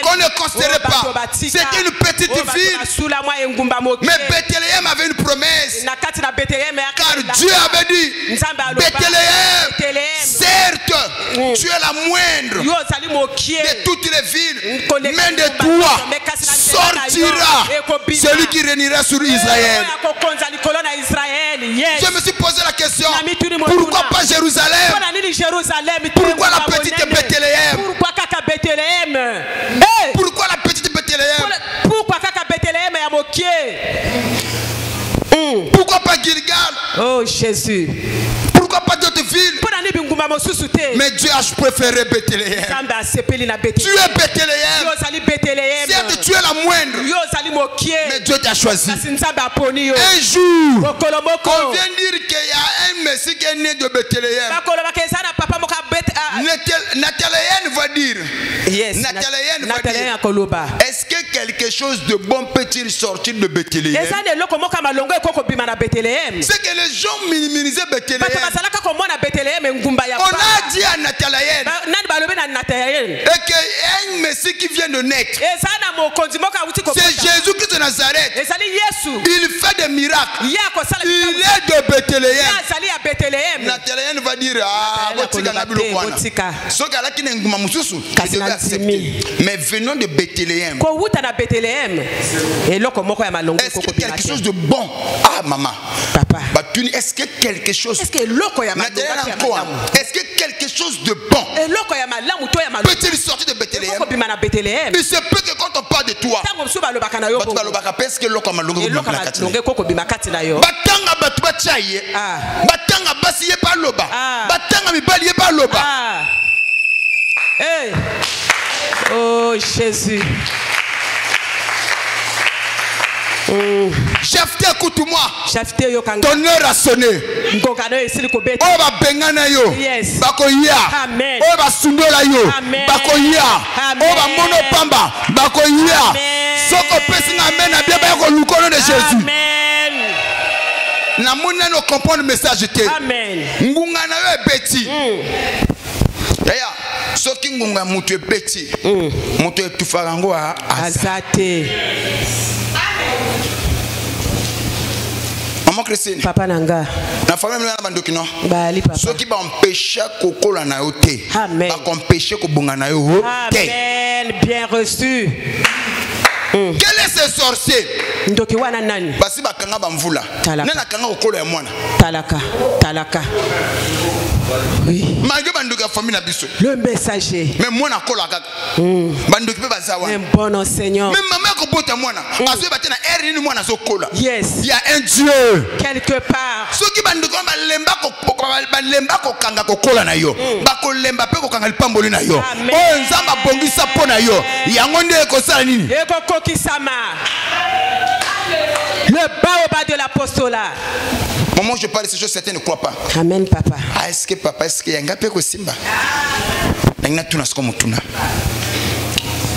Speaker 1: qu'on ne considérait pas. C'était une petite ville. Mais Bethléem avait une promesse. Car Dieu avait dit Bethléem, certes, tu es la moindre de toutes les villes, mais de toi sortira celui qui régnera sur Israël. Je me suis posé la question, pourquoi pas Jérusalem? Pourquoi la petite Bethléem? Pourquoi la petite Bethléem? Pourquoi pas Gilgal?
Speaker 3: Oh Jésus.
Speaker 1: Pourquoi pas d'autres villes? Mais Dieu a préféré Bethléem. Tu es Bethléem. Certes, tu es la moindre. Mais Dieu t'a choisi. Un jour, on vient dire qu'il y a un Messie qui est né de Bethléem. Nathaléen va dire. Nathaléen va dire. Est-ce que quelque chose de bon peut-il sortir de Bethléem? C'est que les gens minimisaient Bethléem. On a dit à Nathaléen et qu'un Messie qui vient de naître, c'est Jésus-Christ de Nazareth. Il fait des miracles. Il est de Bethléem. Nathaléen va dire mais venons de Bethléem. Est-ce que quelque chose de bon? Ah maman, papa, est-ce que quelque chose, est-ce que quelque chose de bon peut-il sortir de Bethléem? Il se peut que quand on parle de toi,
Speaker 3: Tango mosusu balobaka na yo
Speaker 1: batu
Speaker 3: bongo.
Speaker 1: balobaka parce que loko malongo
Speaker 3: Eloko
Speaker 1: na kati.
Speaker 3: malongo koko bima kati na yo.
Speaker 1: Batanga batu bachaye.
Speaker 3: Ah.
Speaker 1: Batanga basi ye pa loba.
Speaker 3: Ah.
Speaker 1: Batanga mibali ye pa loba.
Speaker 3: Ah. Hey. Oh Jésus.
Speaker 1: Jephté, écoute-moi.
Speaker 3: Jephté yo kanga.
Speaker 1: Ton heure a sonné.
Speaker 3: Ngokano esili ko beta.
Speaker 1: Oh ba bengana yo.
Speaker 3: Yes.
Speaker 1: Bakoya.
Speaker 3: Amen.
Speaker 1: Oh ba sundola yo.
Speaker 3: Amen.
Speaker 1: Bakoya.
Speaker 3: Amen.
Speaker 1: Oh ba mono pamba. Bakoya.
Speaker 3: Amen.
Speaker 1: Soko pesi na amen na bien ba ko lukono de Jésus.
Speaker 3: Amen.
Speaker 1: Na mona no comprendre le message te.
Speaker 3: Amen.
Speaker 1: Ngunga na yo beti. Yaya. Soki ngunga mutu ebeti. Mutu etufarango a
Speaker 3: Azate.
Speaker 1: Maman Christine.
Speaker 3: Papa nanga.
Speaker 1: Na famille na bandoki non.
Speaker 3: Bali papa.
Speaker 1: Soki ba empêcher kokola na yo te.
Speaker 3: Amen.
Speaker 1: Ba empêcher ko bunga na yo te.
Speaker 3: Amen. Bien reçu.
Speaker 1: Quel est ce sorcier?
Speaker 3: Ndoki wana nani?
Speaker 1: Basi bakanga bamvula.
Speaker 3: Talaka.
Speaker 1: Nena kanga kokola ya mwana.
Speaker 3: Talaka. Talaka. Oui.
Speaker 1: Malgré bandoki ya famille na biso.
Speaker 3: Le messager.
Speaker 1: Mais mwana kola kaka. Bandoki pe bazawa.
Speaker 3: Un bon enseignant.
Speaker 1: Même maman ko bota mwana. Azo batena eri ni mwana zo kola.
Speaker 3: Yes.
Speaker 1: Il y a un Dieu.
Speaker 3: Quelque part.
Speaker 1: Soki bandoki balemba ko kanga kokola na yo. Bakolemba pe ko kanga lipamboli na yo.
Speaker 3: Amen.
Speaker 1: Oh nzamba bongisa pona yo. Yango nde ko sala nini?
Speaker 3: Eko kokisama. Le baobab de l'apostolat.
Speaker 1: Maman, je parle de ces choses, certains ne croient pas.
Speaker 3: Amen, papa.
Speaker 1: Ah, est-ce que papa, est-ce qu'il y a un gars qui simba?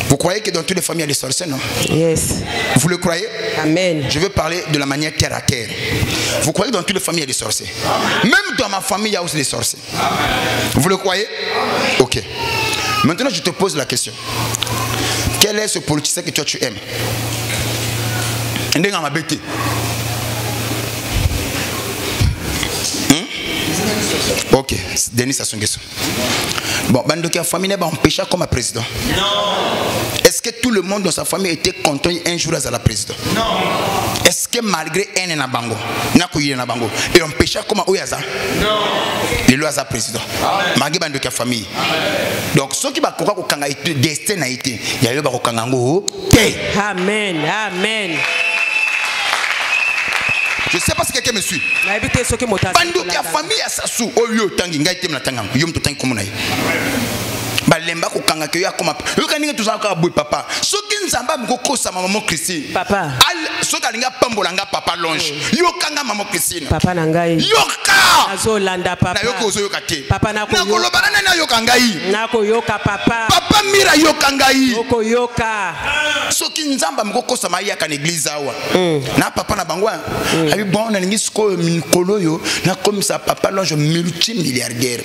Speaker 1: Vous croyez que dans toutes les familles il y a des sorciers, non?
Speaker 3: Yes.
Speaker 1: Vous le croyez?
Speaker 3: Amen.
Speaker 1: Je veux parler de la manière terre à terre. Vous croyez que dans toutes les familles il y a des sorciers? Même dans ma famille il y a aussi des sorciers. Vous le croyez? Ok. Maintenant je te pose la question. Quel est ce politicien que toi tu aimes? Ok, Denis Sassou-Nguesso. Bon, Bandoki a famille n'a empêché comme président. Non. Est-ce que tout le monde dans sa famille était content un jour à la président? Non. Est-ce que malgré un nabango, nabango, et empêché comme Oyaza? Non. Il est là président. Malgré Bandoki a famille. Donc ceux qui va koka kanga destin a été, il y a eu ba kokangango.
Speaker 3: Amen. Amen.
Speaker 1: Je ne sais pas si quelqu'un me suit. Bandoki a famille à Sassou. Oh yo tangi ngai tem na tangam. Yo mto tangi komuna yi. Balemba ko kanga ke ya koma. Yo kaninga tuzaka boy papa. Soki nzamba mkoko sa maman Christine. Papa. Al soki alinga pambola nga papa longe. Yo kanga maman Christine.
Speaker 3: Papa nangai.
Speaker 1: Yo ka.
Speaker 3: Azolanda papa.
Speaker 1: Na yo ko zo yo kate.
Speaker 3: Papa na ko.
Speaker 1: Na koloba na yo kangai.
Speaker 3: Na ko yoka papa.
Speaker 1: Papa mira yo kangai.
Speaker 3: Oko yoka.
Speaker 1: Soki nzamba mkoko sa maya kan église awa. Na papa na bangwa. Abi bon na ngisko mikolo yo na comme ça papa longe multimilliardaire.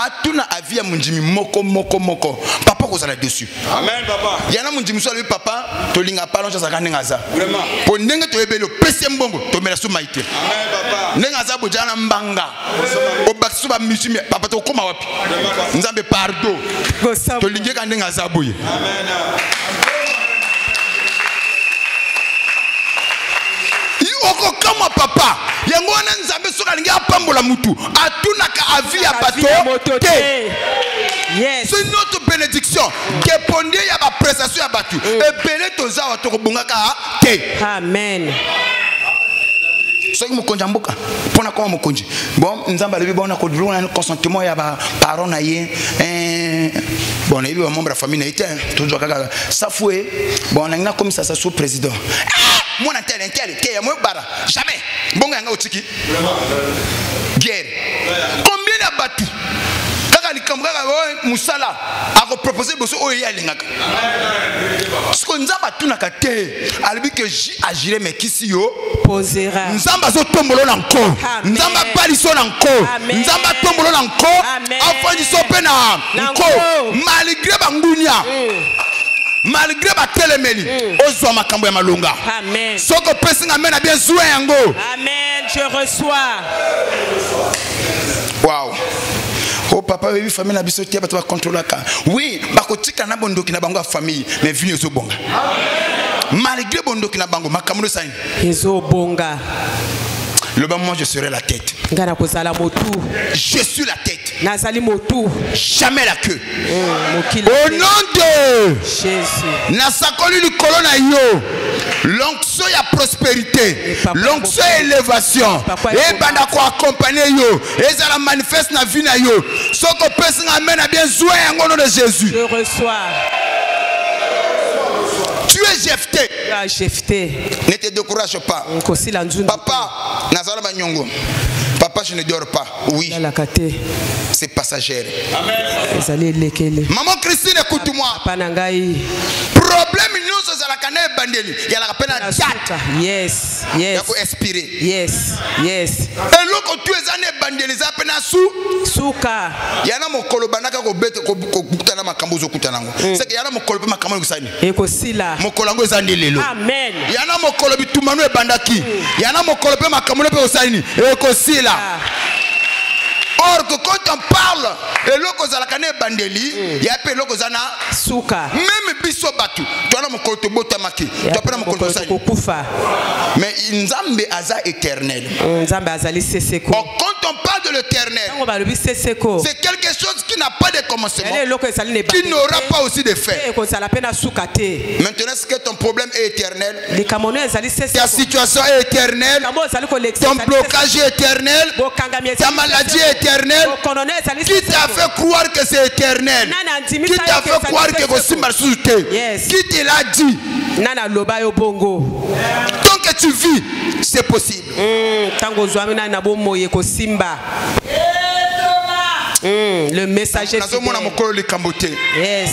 Speaker 1: Atuna avia munjimi moko papa ko sala dessus. Amen papa. Yana munjimi so le papa to linga pa longe saka ngaza. Vraiment. Po ndenge to ebelo pese mbongo to mela so maite. Amen papa. Nenga za bojana mbanga. O bakso ba multimi papa to koma wapi? Nzambe pardon. To linge ka ndenga za boye. Amen. Kama papa yango wana nzambe soka lingi apambola mutu atuna ka avi ya bato te. Yes. C'est notre bénédiction. Que pondé ya ba prestation ya batu. E belé toza wa to kobunga ka te. Amen. Soki mokonja mboka pona koma mokonji. Bon nzamba lebi bona ko dulu na consentement ya ba parents na ye. Bon lebi ba membre de famille na ite tozo kaka safoué. Bon na ngina comme ça sous président. Mon tel, qui est moins bara. Jamais. Bon, il y a un tiki. Guerre. Combien de battu? Quand il y a Moussala a proposé que il y a un lingak. Ce qu'on a battu na kate, albi que j'agirai mais qui si yo posera. Nzamba zo tombolo encore. Nzamba paliso encore. Nzamba tombolo encore. Afin di sopena encore. Malgré bangunia. Malgré ba telemeli ozwa makambo ya malonga. Amen. Soko pesi nga mena bien zoué yango. Amen, je reçois. Wow. Oh papa baby famille na biso tia ba contrôler ka. Oui, ba ko tika na bondoki na bango famille mais vini ozo bonga. Malgré bondoki na bango makambo no saini. Ezo bonga. Le bas moi je serai la tête. Je suis la tête.
Speaker 3: nazali motu
Speaker 1: jamais la queue.
Speaker 3: mokili
Speaker 1: Au nom de
Speaker 3: Jésus.
Speaker 1: Nasakoli likolo na yo. L'onction ya prospérité, l'onction ya élévation. Et banda ko accompagner yo. Et ça la manifeste na vie na yo. Soko pesi na amen a bien joué en nom de Jésus.
Speaker 3: Je reçois.
Speaker 1: Tu es Jephthé.
Speaker 3: Ah, Jephthé.
Speaker 1: Ne te décourage pas. Papa, Nazara Banyongo. Papa, je ne dors pas. Oui. C'est passagère.
Speaker 3: Amen.
Speaker 1: Maman Christine, écoute-moi. Problème nous à la canne bandeli. Il y a la peine à date.
Speaker 3: Yes, yes.
Speaker 1: Il faut expirer.
Speaker 3: Yes, yes.
Speaker 1: Et l'autre tu es année bandeli za peine à sou.
Speaker 3: Souka.
Speaker 1: Il y a mon kolobanaka ko bete ko kutana makambo kutanango. C'est que y a mon kolobe makambo kusani.
Speaker 3: Eko sila.
Speaker 1: Mon kolango zandelelo.
Speaker 3: Amen.
Speaker 1: Il y a mon kolobi tumano e bandaki. Il y a mon kolobe makambo pe kusani. Eko sila. Or que quand on parle et loko za la kane bandeli, il y a pe loko zana
Speaker 3: souka.
Speaker 1: Même biso batu, tu as mon koloto botamaki. Tu as mon koloto sani. Mais Nzambe aza éternel.
Speaker 3: Nzambe azali seseko.
Speaker 1: Quand on parle de l'éternel, c'est quelque chose qui n'a pas de commencement, qui n'aura pas aussi de fin. Maintenant, est-ce que ton problème est éternel? Ta situation est éternelle? Ton blocage est éternel? Ta maladie est éternelle? Qui t'a fait croire que c'est éternel? Qui t'a fait croire que c'est éternel? Qui te l'a dit? Tant que tu vis, c'est possible.
Speaker 3: Le messager
Speaker 1: fidèle.
Speaker 3: Yes.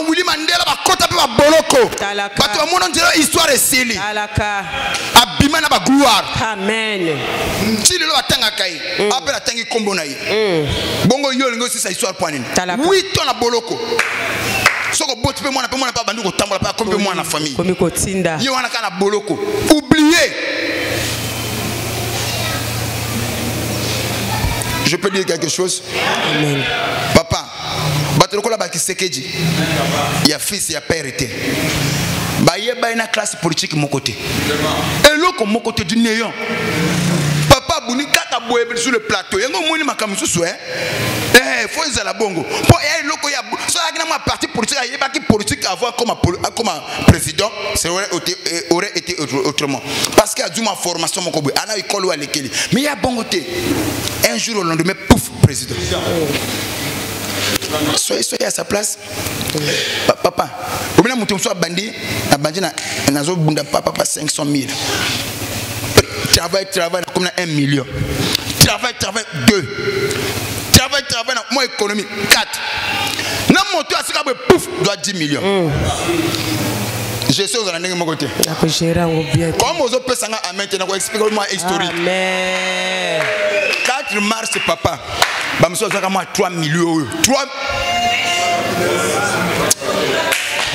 Speaker 1: Willy Mandela ba kota pe ba boloko. Bato ba mona ndela histoire esili. Abima na ba gloire.
Speaker 3: Amen.
Speaker 1: Ti lelo batanga kai. Apela tangi kombo na ye. Bongo yo lingo si sa histoire point. 8 ans na boloko. Soko boti pe mona pa bandu ko tambola pa kombe mona na famille.
Speaker 3: Komi ko tinda.
Speaker 1: Yo wana kana boloko. Oubliez. Je peux dire quelque chose?
Speaker 3: Amen.
Speaker 1: Papa, batolokola ba kisekeji. Il y a fils, il y a père était. Ba yeba ina classe politique mon côté. Et l'autre mon côté du néant. Papa buni kaka boye sur le plateau. Yango moni makamusu soué. Faut ils la bongo. Pour y loko ya so akina ma parti politique yeba ki politique avoir comme président, c'est aurait été autrement. Parce qu'il y a du ma formation mon kobo. Ana école ou à l'école. Mais il y a bongo té. Un jour au lendemain, pouf, président. Soyez à sa place. Papa, vous venez monter sur bandi, à bandi na zo bunda papa 500 000. Travail comme 1 million. Travail 2. Travail moi économie 4. Non monter à ce que pouf doit 10 millions. Je sais aux années de mon côté. Comme aux autres personnes à maintenant, expliquez-moi historique.
Speaker 3: Amen.
Speaker 1: 4 mars, papa. Bah, monsieur, ça moi 3 millions. 3.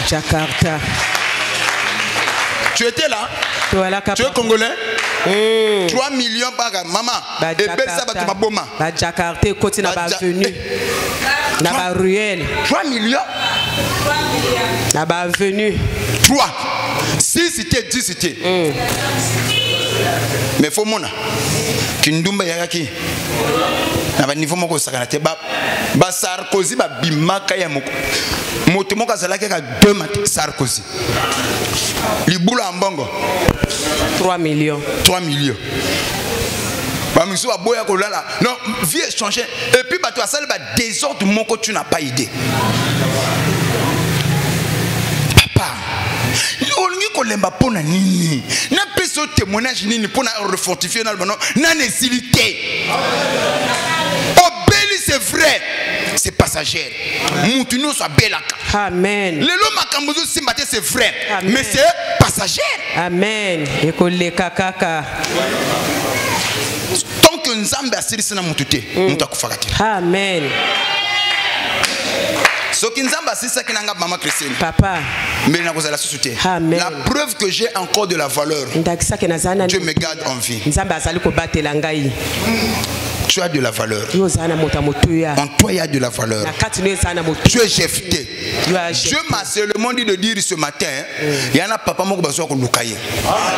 Speaker 3: Jakarta.
Speaker 1: Tu étais là? Tu es congolais? 3 millions par maman. Et belle ça va te maboma.
Speaker 3: Bah, Jakarta, côté n'a pas venu. N'a pas ruelle.
Speaker 1: 3 millions?
Speaker 3: N'a pas venu.
Speaker 1: 3. 6 cités, 10 cités. Mais faut mona. Kindumba yaki. Na ba niveau moko sakana te ba Sarkozy ba bimaka ya moko. Moto moko azalaki ka 2 mat Sarkozy. Libula mbongo
Speaker 3: 3 millions.
Speaker 1: 3 millions. Ba miso ba boya ko lala. Non, vie échanger et puis ba toi ça ba désordre moko tu n'as pas idée. Kolemba pona nini na peso témoignage nini pona refortifier na bono na nécessité obéli c'est vrai c'est passager mutu no so belaka
Speaker 3: amen
Speaker 1: lelo makambo zo simbate c'est vrai amen. Mais c'est passager amen
Speaker 3: ekoleka kaka
Speaker 1: tant que nzambe asirisi na mutu te mutu akufaka te amen. Maman Christine.
Speaker 3: Papa.
Speaker 1: Mais la preuve que j'ai encore de la valeur. Dieu me garde en vie. tu as de la valeur. En toi, il y a de la valeur. Tu es Jephthé. Dieu m'a seulement dit de dire ce matin, il y en a papa moko baso ko lukaye.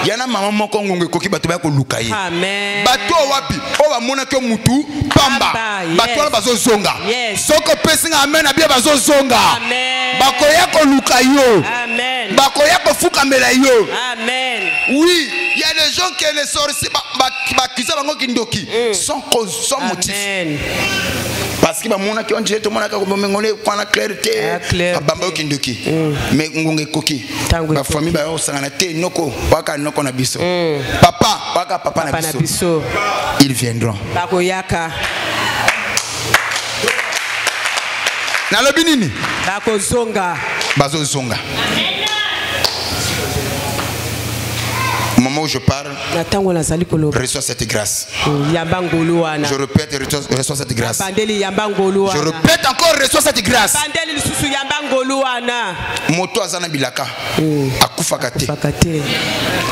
Speaker 1: Il y en a maman moko ngonge koki bato ba ko lukaye. Amen. Bato wapi? O ba mona ke mutu pamba. Bato baso zonga. Soko pesinga amen abia baso zonga. Amen. Bakoya ko lukayo. Amen. Bakoya ko fuka melayo. Amen. Oui, il y a des gens qui les sorciers bakisa bango kindoki sans cause, sans motif. Parce que bamona ki onje to mona ka ko mengole kwana clarté abamba kindoki mais ngonge koki ba famille ba osangana te noko waka noko na biso papa waka papa na biso ils viendront bakoyaka na lobi nini bakozonga bazozonga. Au moment où je parle, reçois cette grâce. Je répète, reçois cette grâce. Je répète encore, reçois cette grâce. Moto azana bilaka akufakate.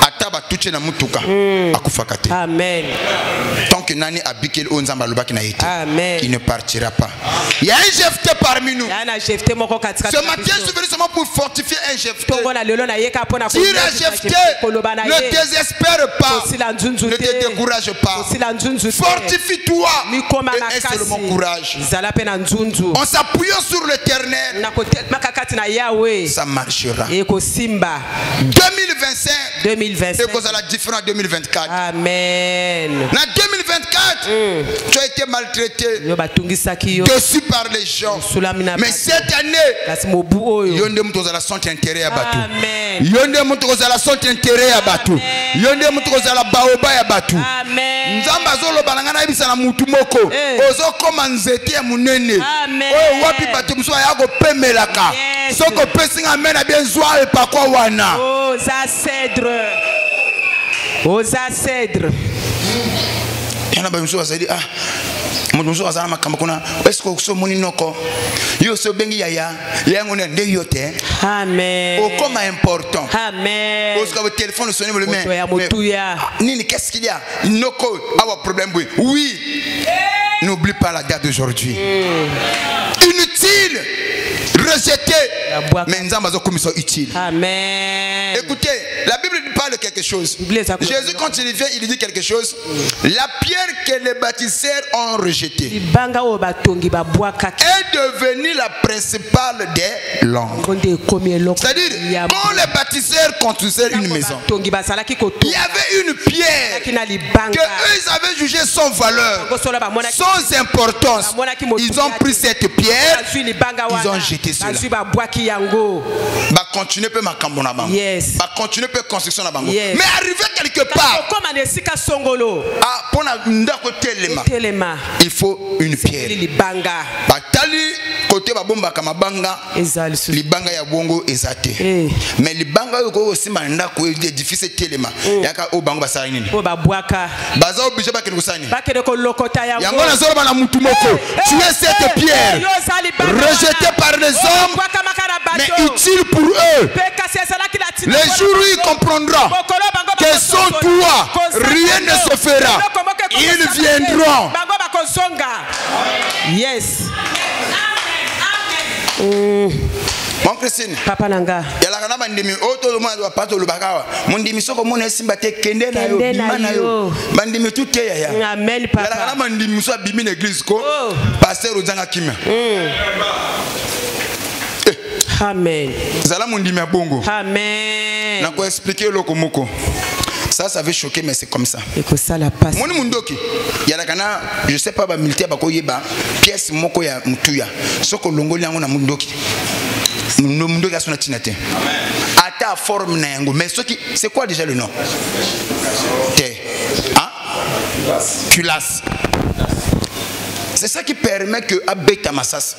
Speaker 1: Ataba tuche na mutuka akufakate. Amen. Tant que nani abikel onzamba lobaki na yete, il ne partira pas. Il y a un Jephthé parmi nous. Ce matin, je suis venu seulement pour fortifier un Jephthé. Dire à Jephthé, ne désespère pas, ne te décourage pas. Fortifie-toi et aie seulement courage. En s'appuyant sur l'Éternel, ça marchera. 2025 c'est cause à la différence 2024. Amen. En 2024, tu as été maltraité, déçu par les gens. Mais cette année, yonde muto za la son intérêt à batu. Yonde muto za la son intérêt à batu. Yonde muto za la baoba ya batu. Nzamba zolo balangana ibisa na mutu moko. Ozo koma nzete ya munene. Oyo wapi batu mso ya go pemelaka. Soko pesinga mena bien zwa e pakwa wana. Oza cèdre. Oza cèdre. Yana ba mso azali Mounou azana makamba kuna est-ce que so moni noko yo so bengi yaya yango ne nde yote. Amen. O comme important. Amen. Parce que le téléphone sonne le main. Nini qu'est-ce qu'il y a? Noko avoir problème oui. N'oublie pas la date d'aujourd'hui. Inutile. Rejeté. Mais nous avons commis utile. Amen. Écoutez, la Bible parle de quelque chose. Jésus, quand il vient, il dit quelque chose. La pierre que les bâtisseurs ont rejetée est devenue la principale des langues. C'est-à-dire, quand les bâtisseurs construisaient une maison, il y avait une pierre que eux ils avaient jugée sans valeur, sans importance. Ils ont pris cette pierre, ils ont jeté cela. Bah continuer peut ma cambona bango. Bah continuer peut construction na bango. Mais arriver quelque part. Ah pour na ndako telema. Il faut une pierre. Bah tali côté ba bomba kama banga. Libanga ya bongo ezate. Mais libanga yoko aussi mandako édifice telema. Yaka o bango basala nini? O ba bwaka. Baza obligé ba kene kusani. Ba kene ko lokota yango. Yango na zoro bana mutu moko. Tu es cette pierre rejetée par les hommes, mais utile pour eux. Les jours où ils comprendront que sans toi, rien ne se fera. Ils viendront. Yes. Mon Christine, Papa Nanga. Yala kana bandimi oto mo wa pato lubakawa. Mondimi soko mona simba te kende na yo bimana yo. Bandimi tout ya. Amen papa. Yala kana bandimi so bimi na église ko. Pasteur ozanga kimia. Amen. Zala mondimi ya bongo. Amen. Na ko expliquer loko moko. Ça avait choqué, mais c'est comme ça. Et que ça la passe. Mon mundoki, yala kana, je sais pas ba militaire ba ko yeba pièce moko ya mutuya. Soko longoli yango na mundoki. Mundoki asuna tinate. Ata forme na yango, mais ce qui c'est quoi déjà le nom? Hein? Culasse. C'est ça qui permet que abeta masas.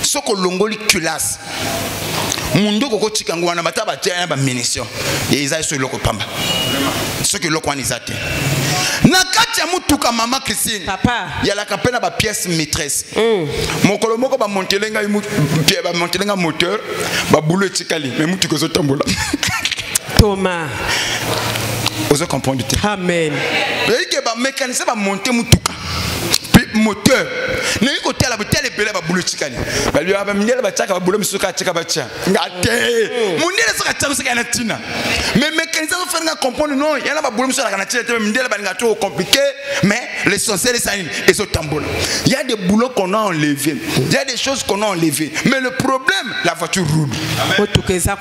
Speaker 1: Soko longoli culasse. Mundo koko chikango wana bataba tya ba munition et ils aient sur loko pamba ce que loko wana izate na kati ya mutuka mama Christine papa ya la kapena ba pièce maîtresse mokolo moko ba montelenga moteur ba boulot chikali mais mutuka zo tambola Thomas ozo comprendre. Amen. Et que ba mécanicien ba monter mutuka moteur. Ne yiko tela botele bele ba boulot chikani. Ba lui ba mindele ba chaka ba boulot misuka chaka ba cha. Ngate. Mundele soka chaka soka na tina. Mais mécanicien so faire nga comprendre non, il y a ba boulot misuka na tina, mindele ba ngato compliqué, mais l'essentiel c'est ça et so tambola. Il y a des boulots qu'on a enlevés. Il y a des choses qu'on a enlevées. Mais le problème, la voiture roule. Moi je pense ça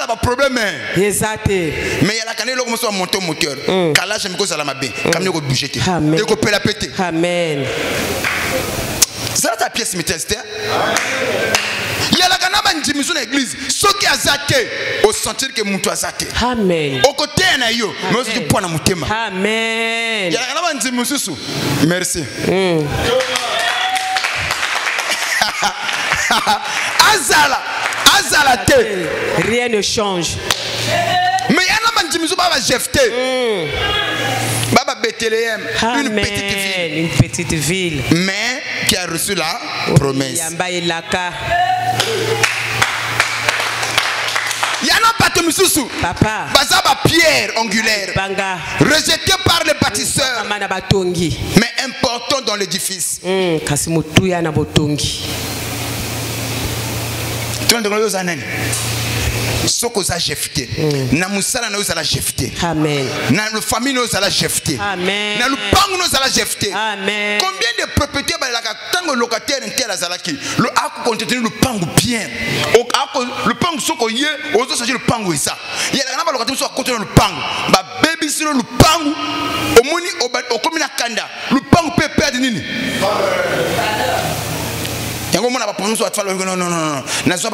Speaker 1: là problème. Mais il y a la canne là comme monter au moteur. Kala j'aime que ça la mabe. Comme nous bouger. Et qu'on peut la péter.
Speaker 3: Amen.
Speaker 1: C'est là ta pièce métallique. Il y a la canne là dans une église. Ce qui a zaté, au sentir que mon toit zaté.
Speaker 3: Amen.
Speaker 1: Au côté na yo, mais aussi du point na mutema.
Speaker 3: Amen.
Speaker 1: Il y a la canne là dans une sous. Merci. Azala te.
Speaker 3: Rien ne change.
Speaker 1: Mais il y a un homme Baba Jephté. Baba Bethléem, une petite ville.
Speaker 3: Une petite ville.
Speaker 1: Mais qui a reçu la promesse.
Speaker 3: Il y a
Speaker 1: un bateau Moussou.
Speaker 3: Papa.
Speaker 1: Bazaba pierre angulaire.
Speaker 3: Banga.
Speaker 1: Rejeté par les bâtisseurs. Mais important dans l'édifice.
Speaker 3: Kasimutuya na botongi.
Speaker 1: Soko za Jephté. Na musala na uzala Jephté.
Speaker 3: Amen.
Speaker 1: Na le famille na uzala Jephté.
Speaker 3: Amen.
Speaker 1: Na le pango na uzala Jephté.
Speaker 3: Amen.
Speaker 1: Combien de propriétaires ba la tango locataire inter azalaki. Le ako contenir le pango bien. Le pango soko yé, ozo changer le pango ça. Il y a la locataire so contenir le pango. Ba baby sur le pango. Omoni o komina kanda. Le pango peut perdre nini. Non, non,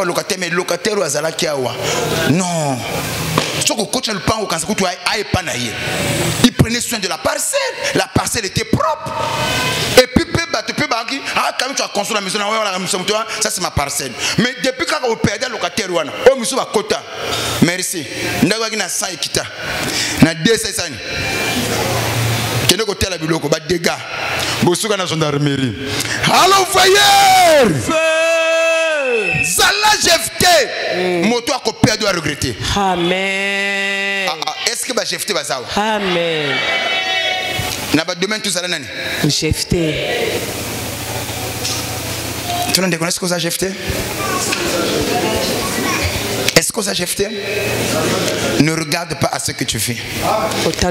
Speaker 1: locataire, mais locataire ou azalaki awa. Non. Il prenait soin de la parcelle. La parcelle était propre. Et puis, quand tu as construit la maison, ça c'est ma parcelle. Mais depuis quand on perdait le locataire, on a quota. Merci. On a 100 hectares. On a 200 hectares. Quel côté la biloko ba dégâts. Bosuka na gendarmerie. Allô voyeur. Zala Jephté. Moto a copié doit regretter.
Speaker 3: Amen.
Speaker 1: Est-ce que ba Jephté ba ça?
Speaker 3: Amen.
Speaker 1: Na ba demain tout ça là nani?
Speaker 3: Jephté.
Speaker 1: Tu ne connais ce que ça Jephté? Est-ce que ça Jephté? Ne regarde pas à ce que tu fais.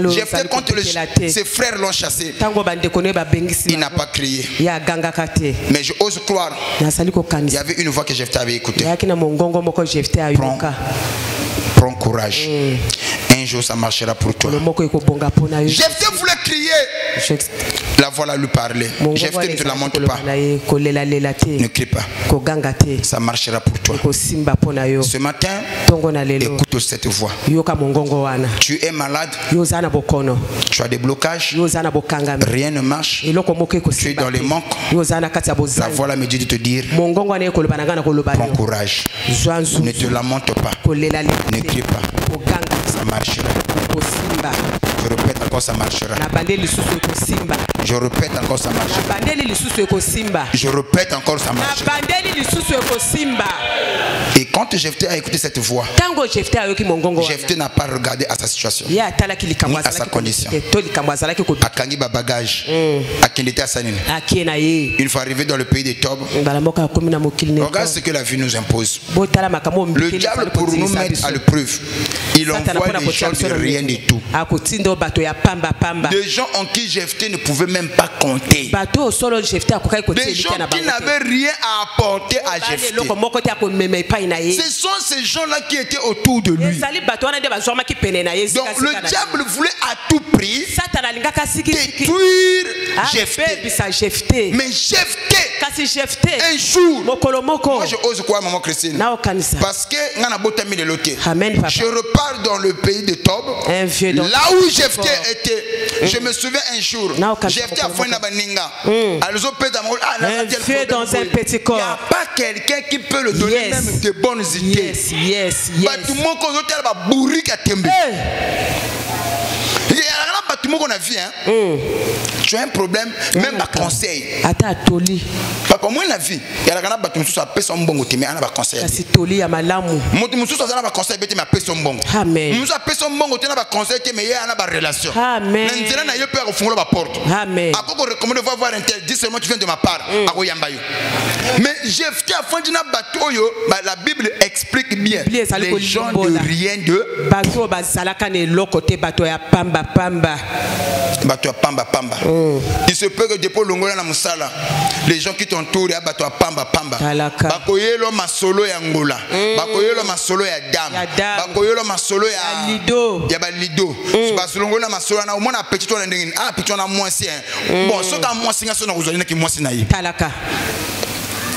Speaker 1: Jephté, quand ses frères l'ont chassé, il n'a pas crié. Mais je ose croire, il y avait une voix que Jephté avait écoutée. Prends courage. Un jour ça marchera pour toi. Jephté voulait crier. La voix lui parlait. Jephté ne te la montre pas. Ne crie pas. Ça marchera pour toi. Ce matin, écoute cette voix. Tu es malade. Tu as des blocages. Rien ne marche. Tu es dans les manques. La voix me dit de te dire, prends courage. Ne te lamente pas. Ne crie pas. Ça marchera. Je répète encore, ça marchera. Je répète encore, ça marchera. Je répète encore, ça marchera. Et quand Jephté a écouté cette voix, Jephté n'a pas regardé à sa situation, ni à sa condition. À Kangiba bagage, à Kendete Asanine. Une fois arrivé dans le pays des Tob, regarde ce que la vie nous impose. Le diable, pour nous mettre à l'épreuve, il envoie des gens de rien du tout. Des gens en qui Jephté ne pouvait même pas compter. Des gens qui n'avaient rien à apporter à Jephté. Ce sont ces gens-là qui étaient autour de lui. Donc le diable voulait à tout prix détruire Jephté. Mais Jephté, un jour, moi je ose croire, maman Christine, parce que je repars dans le pays de Tob, là où Jephté était. Je me souviens un jour, Jephté a fait
Speaker 3: un vieux dans un petit corps.
Speaker 1: Il n'y a pas quelqu'un qui peut le donner même de bonnes idées. Tout le monde a bato moko na vie, hein. Tu as un problème, même pas conseil.
Speaker 3: Ata toli.
Speaker 1: Papa, moi na vie, il y a la bato mususu apesa mbongo te mais ana ba conseil.
Speaker 3: Kasi toli ya malamu.
Speaker 1: Moto mususu azana ba conseil bete mais apesa mbongo.
Speaker 3: Amen.
Speaker 1: Mususu apesa mbongo te na ba conseil te mais il y a ana ba relation.
Speaker 3: Amen.
Speaker 1: Nzela na yo pe akofungola ba porte.
Speaker 3: Amen.
Speaker 1: Akoko recommande voir un tel, dis seulement tu viens de ma part. Ako yamba yo. Mais Jephthé afandi na bato yo, la Bible explique bien. Les gens de rien de
Speaker 3: bato bazalaka ne lokote bato ya pamba pamba.
Speaker 1: Bato ya pamba pamba. Il se peut que depuis longola na musala, les gens qui t'entourent ya bato ya pamba pamba. Bakoyelo masolo ya ngola. Bakoyelo masolo ya dam. Bakoyelo masolo ya
Speaker 3: lido.
Speaker 1: Ya ba lido. Basolongola masolo na omona petit to na ndengini. Ah petit na mwasi. Bon, soka mwasi nga so na kozolina ki mwasi na ye.
Speaker 3: Talaka.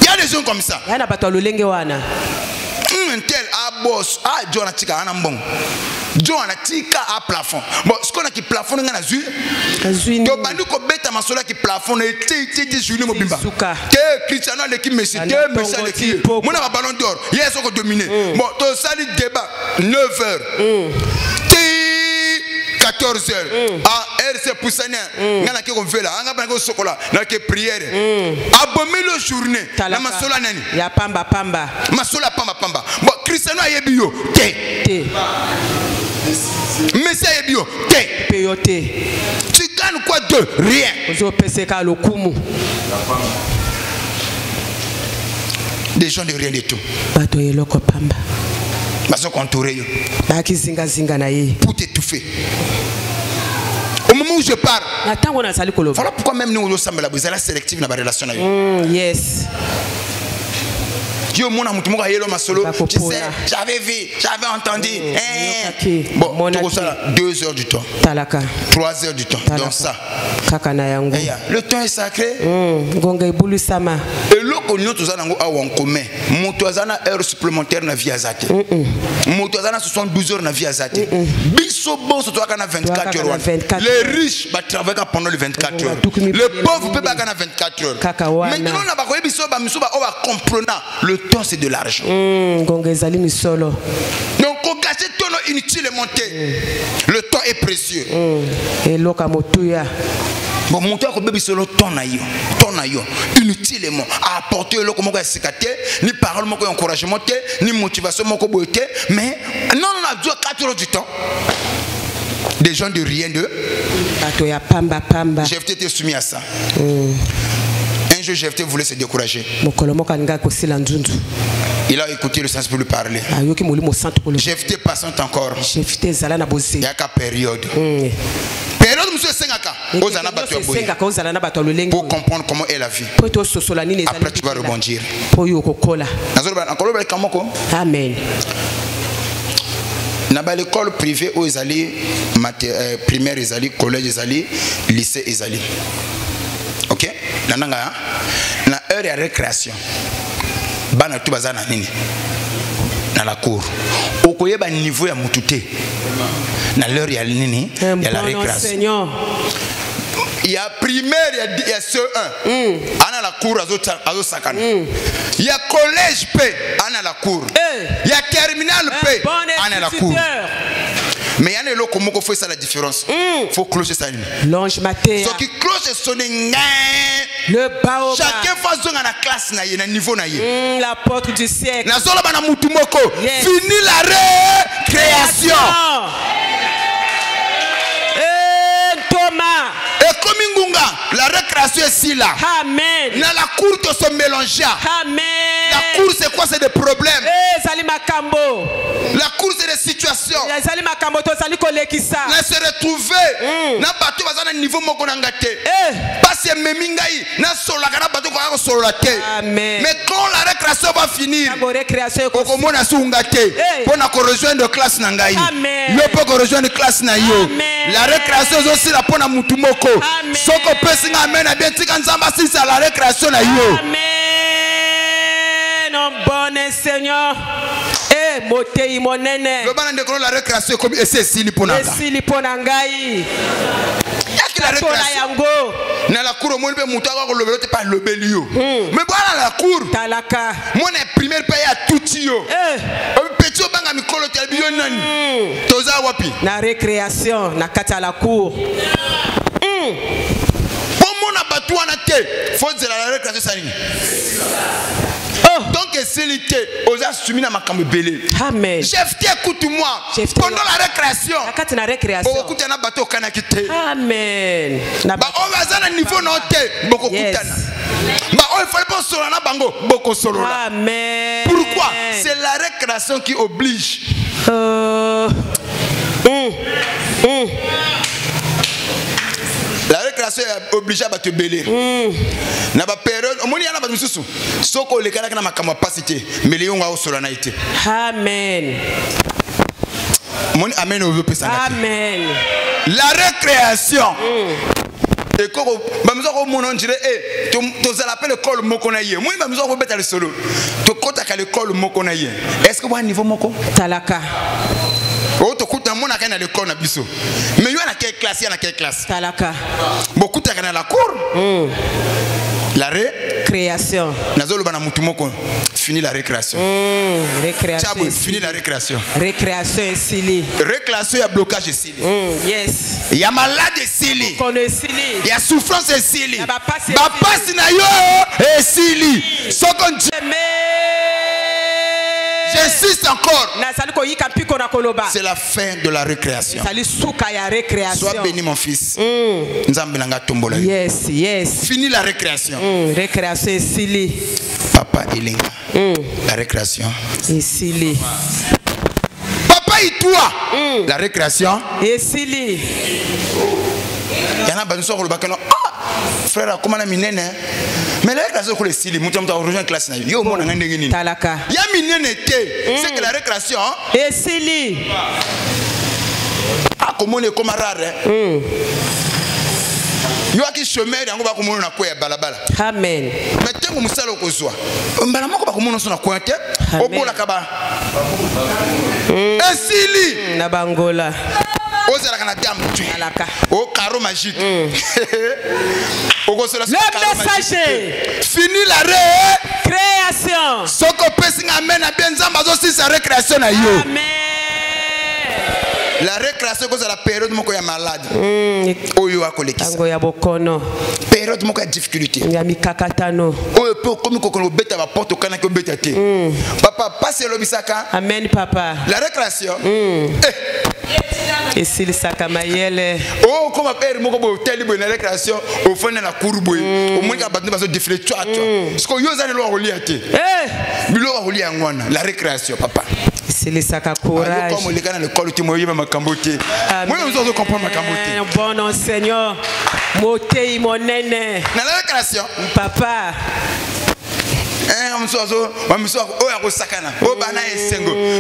Speaker 1: Il y a des gens comme ça.
Speaker 3: Yana bato lolenge wana.
Speaker 1: Un tel a boss, ah John a tika anambong. John a tika a plafond. Bon, ce qu'on a qui plafond nga na zui. To bandu ko beta masola qui plafond et ti juni mobimba. Que Cristiano le qui Messi, que Messi le qui. Mona ba ballon d'or. Hier so ko dominer. Bon, to sali débat 9h. 14h. Ah, RC Poussania. Ngana ki ko vela, anga ba ko sokola, na ke prière. Abomé le journée. Na masola nani?
Speaker 3: Ya pamba pamba.
Speaker 1: Masola pamba pamba. Bon, Cristiano ayebi yo. Te. Messi ayebi yo. Te.
Speaker 3: Peyote.
Speaker 1: Tu gagnes quoi de rien?
Speaker 3: Ozo peseka lokumu.
Speaker 1: Des gens de rien du tout.
Speaker 3: Bato yeloko pamba.
Speaker 1: Baso contouré yo.
Speaker 3: Ba ki zinga zinga na ye.
Speaker 1: Pour t'étouffer. Au moment où je parle, voilà pourquoi même nous, nous sommes là, vous êtes sélectifs dans la relation.
Speaker 3: Yes.
Speaker 1: Tu sais, j'avais vu, j'avais entendu. Bon, 2 heures du temps. 3 heures du temps. Donc ça. Le temps est sacré. Et l'autre, nous avons en commun. Nous avons heure supplémentaire dans la vie azate. Nous avons 72 heures dans la vie azate. Biso bon, c'est toi qui as 24 heures. Les riches travaillent pendant les 24 heures. Les pauvres peuvent pas 24 heures. Maintenant, on va comprendre. Le temps c'est de l'argent. Donc on cache ton nom inutilement. Le temps est précieux. Bon, mon temps bébé solo ton ayo inutilement à apporter le comment ni parole mon encouragement ni motivation mon beauté mais non on a besoin 4 heures du temps. Des gens de rien de Jephthé était soumis à ça. Un jour, Jephthé voulait se décourager. Il a écouté le sens pour lui parler. Jephthé passant encore. Il y a qu'à période. Période, monsieur Sengaka. Pour comprendre comment est la vie. Après, tu vas rebondir.
Speaker 3: Amen.
Speaker 1: Dans l'école privée où ils allaient, primaire ils allaient, collège ils allaient, lycée ils allaient. Ok? Dans l'heure de récréation, bana tu baza na nini? Dans la cour. Au koye ba niveau ya mutute. Dans l'heure ya nini? Il y a la récréation. Il y a primaire, il y a CE1. Ana la cour azo sakana. Il y a collège P, ana la cour. Il y a terminal P, ana la cour. Mais il y a des gens qui font ça la différence. Il faut clocher ça.
Speaker 3: L'ange matin.
Speaker 1: Ce qui cloche sonne.
Speaker 3: Le baobab.
Speaker 1: Chacun fait dans la classe, dans le niveau.
Speaker 3: La porte du siècle.
Speaker 1: Fini la récréation.
Speaker 3: Thomas.
Speaker 1: Et comme Ngunga, la récréation est si là.
Speaker 3: Amen.
Speaker 1: Dans la cour, tu se mélanges.
Speaker 3: Amen.
Speaker 1: La cour, c'est quoi? C'est des problèmes.
Speaker 3: La
Speaker 1: cour, c'est des situations.
Speaker 3: On
Speaker 1: se retrouver. Na bateau bazana niveau moko ngate. Parce que memingai na sola kana bateau ko sola te. Mais quand la récréation va finir, ko mona sungate. Pour na ko rejoindre classe na ngai. Yo peut ko rejoindre classe na yo. La récréation aussi la pona mutu moko. Soko pesinga amen na bien tika nzamba si la récréation na yo.
Speaker 3: Amen. Bon Seigneur. Motei monene.
Speaker 1: Le bana de la récréation comme c'est siliponanga.
Speaker 3: Siliponangai.
Speaker 1: La récréation. Na la cour au monde be mutaka ko lobelo te pas lobelio. Mais voilà la cour.
Speaker 3: Talaka.
Speaker 1: Mon primaire pays à tout yo. Petit banga mikolo makamata biyo nani toza wapi
Speaker 3: na récréation na kati ya la cour.
Speaker 1: Pomona batu wana te faut dire la récréation salini. Donc c'est l'été aux assumés na makambo belé.
Speaker 3: Amen.
Speaker 1: Jephté écoute-moi. Pendant la récréation.
Speaker 3: Na kati na récréation.
Speaker 1: Boko kutana bato kana kite.
Speaker 3: Amen.
Speaker 1: Ba on va zana niveau noté boko kutana. Ba on il fallait pas solo na bango boko solo là.
Speaker 3: Amen.
Speaker 1: Pourquoi? C'est la récréation qui oblige. La récréation est obligée à te belé. Na ba période, on moni yana ba misusu. Soko le kana kana makamwa pasité, mais les yonga osola na été.
Speaker 3: Amen.
Speaker 1: Moni amen au veut
Speaker 3: Amen.
Speaker 1: La récréation. Et quand ba miso ko mono ndire to za l'appel école moko na ye. Moni ba miso ko beta le solo. To kota ka l'école moko na ye. Est-ce que vous avez un niveau moko?
Speaker 3: Talaka.
Speaker 1: Oh, to kuta mona kana l'école na biso. Mais yo na quelle classe, ya na quelle classe?
Speaker 3: Talaka.
Speaker 1: Beaucoup ta kana la cour. La
Speaker 3: récréation.
Speaker 1: Nazolo bana mutu moko fini la récréation.
Speaker 3: Récréation.
Speaker 1: Tchabou, fini la récréation.
Speaker 3: Récréation est sili.
Speaker 1: Récréation, il y a blocage et sili.
Speaker 3: Yes.
Speaker 1: Il y a malade et sili. Il y a souffrance et sili.
Speaker 3: Il y a passe
Speaker 1: na yo et sili. J'insiste encore. C'est la fin de la récréation. Sois béni mon fils.
Speaker 3: Yes, yes.
Speaker 1: Fini la récréation.
Speaker 3: Récréation est sili.
Speaker 1: Papa Elinga. La récréation.
Speaker 3: Et sili.
Speaker 1: Papa et toi. La récréation.
Speaker 3: Et sili.
Speaker 1: Il y en a besoin de le frère, comment on a minene? Mais la récréation, c'est style. Moi, je me rejoins la classe. Yo, mon angane ngini.
Speaker 3: Talaka.
Speaker 1: Il y a minene té. C'est que la récréation.
Speaker 3: Et sili.
Speaker 1: Ah, comment on est comme rare. Yo aki chemin yango ba komono na koya balabala.
Speaker 3: Amen.
Speaker 1: Mais tengo musalo kozwa. Mbala moko ba komono so na koya te. Obola kaba. Esili.
Speaker 3: Na bangola.
Speaker 1: Ozala kana diam.
Speaker 3: Talaka.
Speaker 1: Au carreau magique.
Speaker 3: Le messager.
Speaker 1: Fini la
Speaker 3: récréation.
Speaker 1: Soko pesinga amen na bien nzamba zo si sa récréation na yo.
Speaker 3: Amen.
Speaker 1: La récréation cause la période moko ya malade. Oyo akolekisa.
Speaker 3: Tango ya bokono.
Speaker 1: Période moko ya difficulté.
Speaker 3: Ya mikakatano.
Speaker 1: Oyo pe komi kokolo beta ba porte kana ko beta te. Papa passe lo bisaka.
Speaker 3: Amen papa.
Speaker 1: La récréation.
Speaker 3: Et s'il sakamayele.
Speaker 1: Oh comme père moko bo teli bo na récréation au fond na cour boy. Au moins ka batna baso défilé twa twa. Parce que yo zane lo rolia te. Bilo rolia ngwana la récréation papa.
Speaker 3: C'est le sac à courage.
Speaker 1: Comme les gars dans l'école, tu m'as eu ma camboté. Moi, je veux comprendre ma camboté.
Speaker 3: Bon, non, Seigneur. Moté, mon néné.
Speaker 1: Dans la récréation.
Speaker 3: Papa.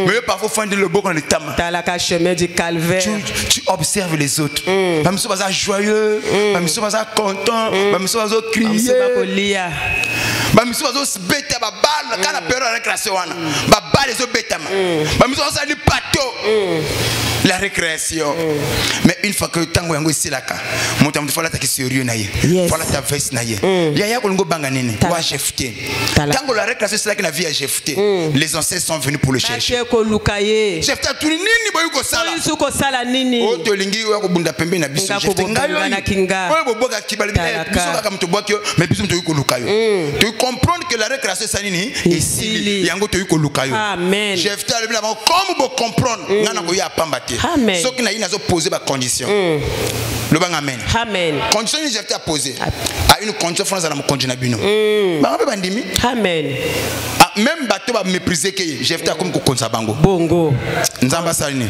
Speaker 1: Mais parfois, il faut le beau dans le tama.
Speaker 3: Dans la chemin du calvaire.
Speaker 1: Tu observes les autres. Ils sont joyeux. Ils sont contents. Ils sont criés. Ils sont bêtes. Quand la période de la récréation, la récréation. Mais une fois que tango yango ici là, mon temps de fois là t'as sérieux naïe. Voilà ta veste naïe. Yaya kolongo banganene. Wa Jephté. Tango la récréation c'est là que la vie a Jephté. Les ancêtres sont venus pour le chercher. Jephté tu nini boyu ko sala.
Speaker 3: Boyu ko sala nini.
Speaker 1: O to lingi wa ko bunda pembe na biso Jephté ngayo. O bo boga kibali biso ka mto bwakyo mais biso mto ko lukayo. Tu comprends que la récréation c'est nini ici yango to ko lukayo.
Speaker 3: Amen.
Speaker 1: Jephté a bien comme vous comprendre ngana ko ya pamba.
Speaker 3: Amen.
Speaker 1: Ce qui n'a pas posé ma condition. Le bang amen.
Speaker 3: Amen.
Speaker 1: Condition que j'ai posé. À une condition France à la condition bino.
Speaker 3: Amen.
Speaker 1: Même bateau va mépriser que j'ai fait comme konza bango.
Speaker 3: Bongo.
Speaker 1: Nzamba salini.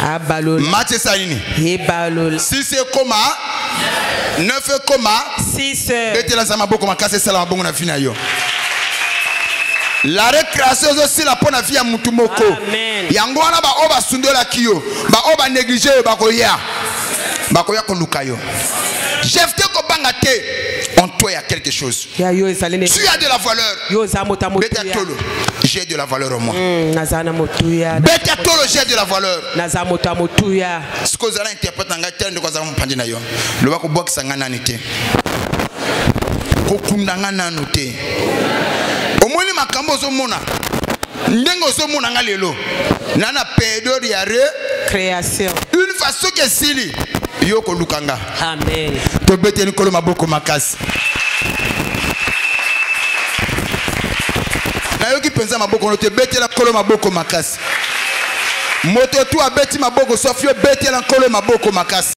Speaker 3: Abalol.
Speaker 1: Mathieu salini.
Speaker 3: Ebalol.
Speaker 1: 6 coma 9 coma
Speaker 3: 6.
Speaker 1: Bete la zama boko makase sala bongo na fina yo. La récréation aussi la bonne vie à Mutumoko. Yango wana ba oba sundola kiyo, ba oba négliger ba koya. Ba koya ko lukayo. Jephté ko bangate, en toi il y a quelque chose. Tu as de la valeur. Beta tolo, j'ai de la valeur en moi. Beta tolo, j'ai de la valeur. Ce que vous allez interpréter en gagne de quoi vous allez na yo. Le ba ko boxa ngana nité. Ko kundanga na noté. Au moins makambo zo mona Ndengo so monanga lelo. Nana pédor yare.
Speaker 3: Création.
Speaker 1: Une façon que sili. Yoko lukanga.
Speaker 3: Amen.
Speaker 1: To bete ni kolo maboko makasi. Na yoki penza maboko no te bete la kolo maboko makasi. Moto tu abeti maboko sofio bete la kolo maboko makasi.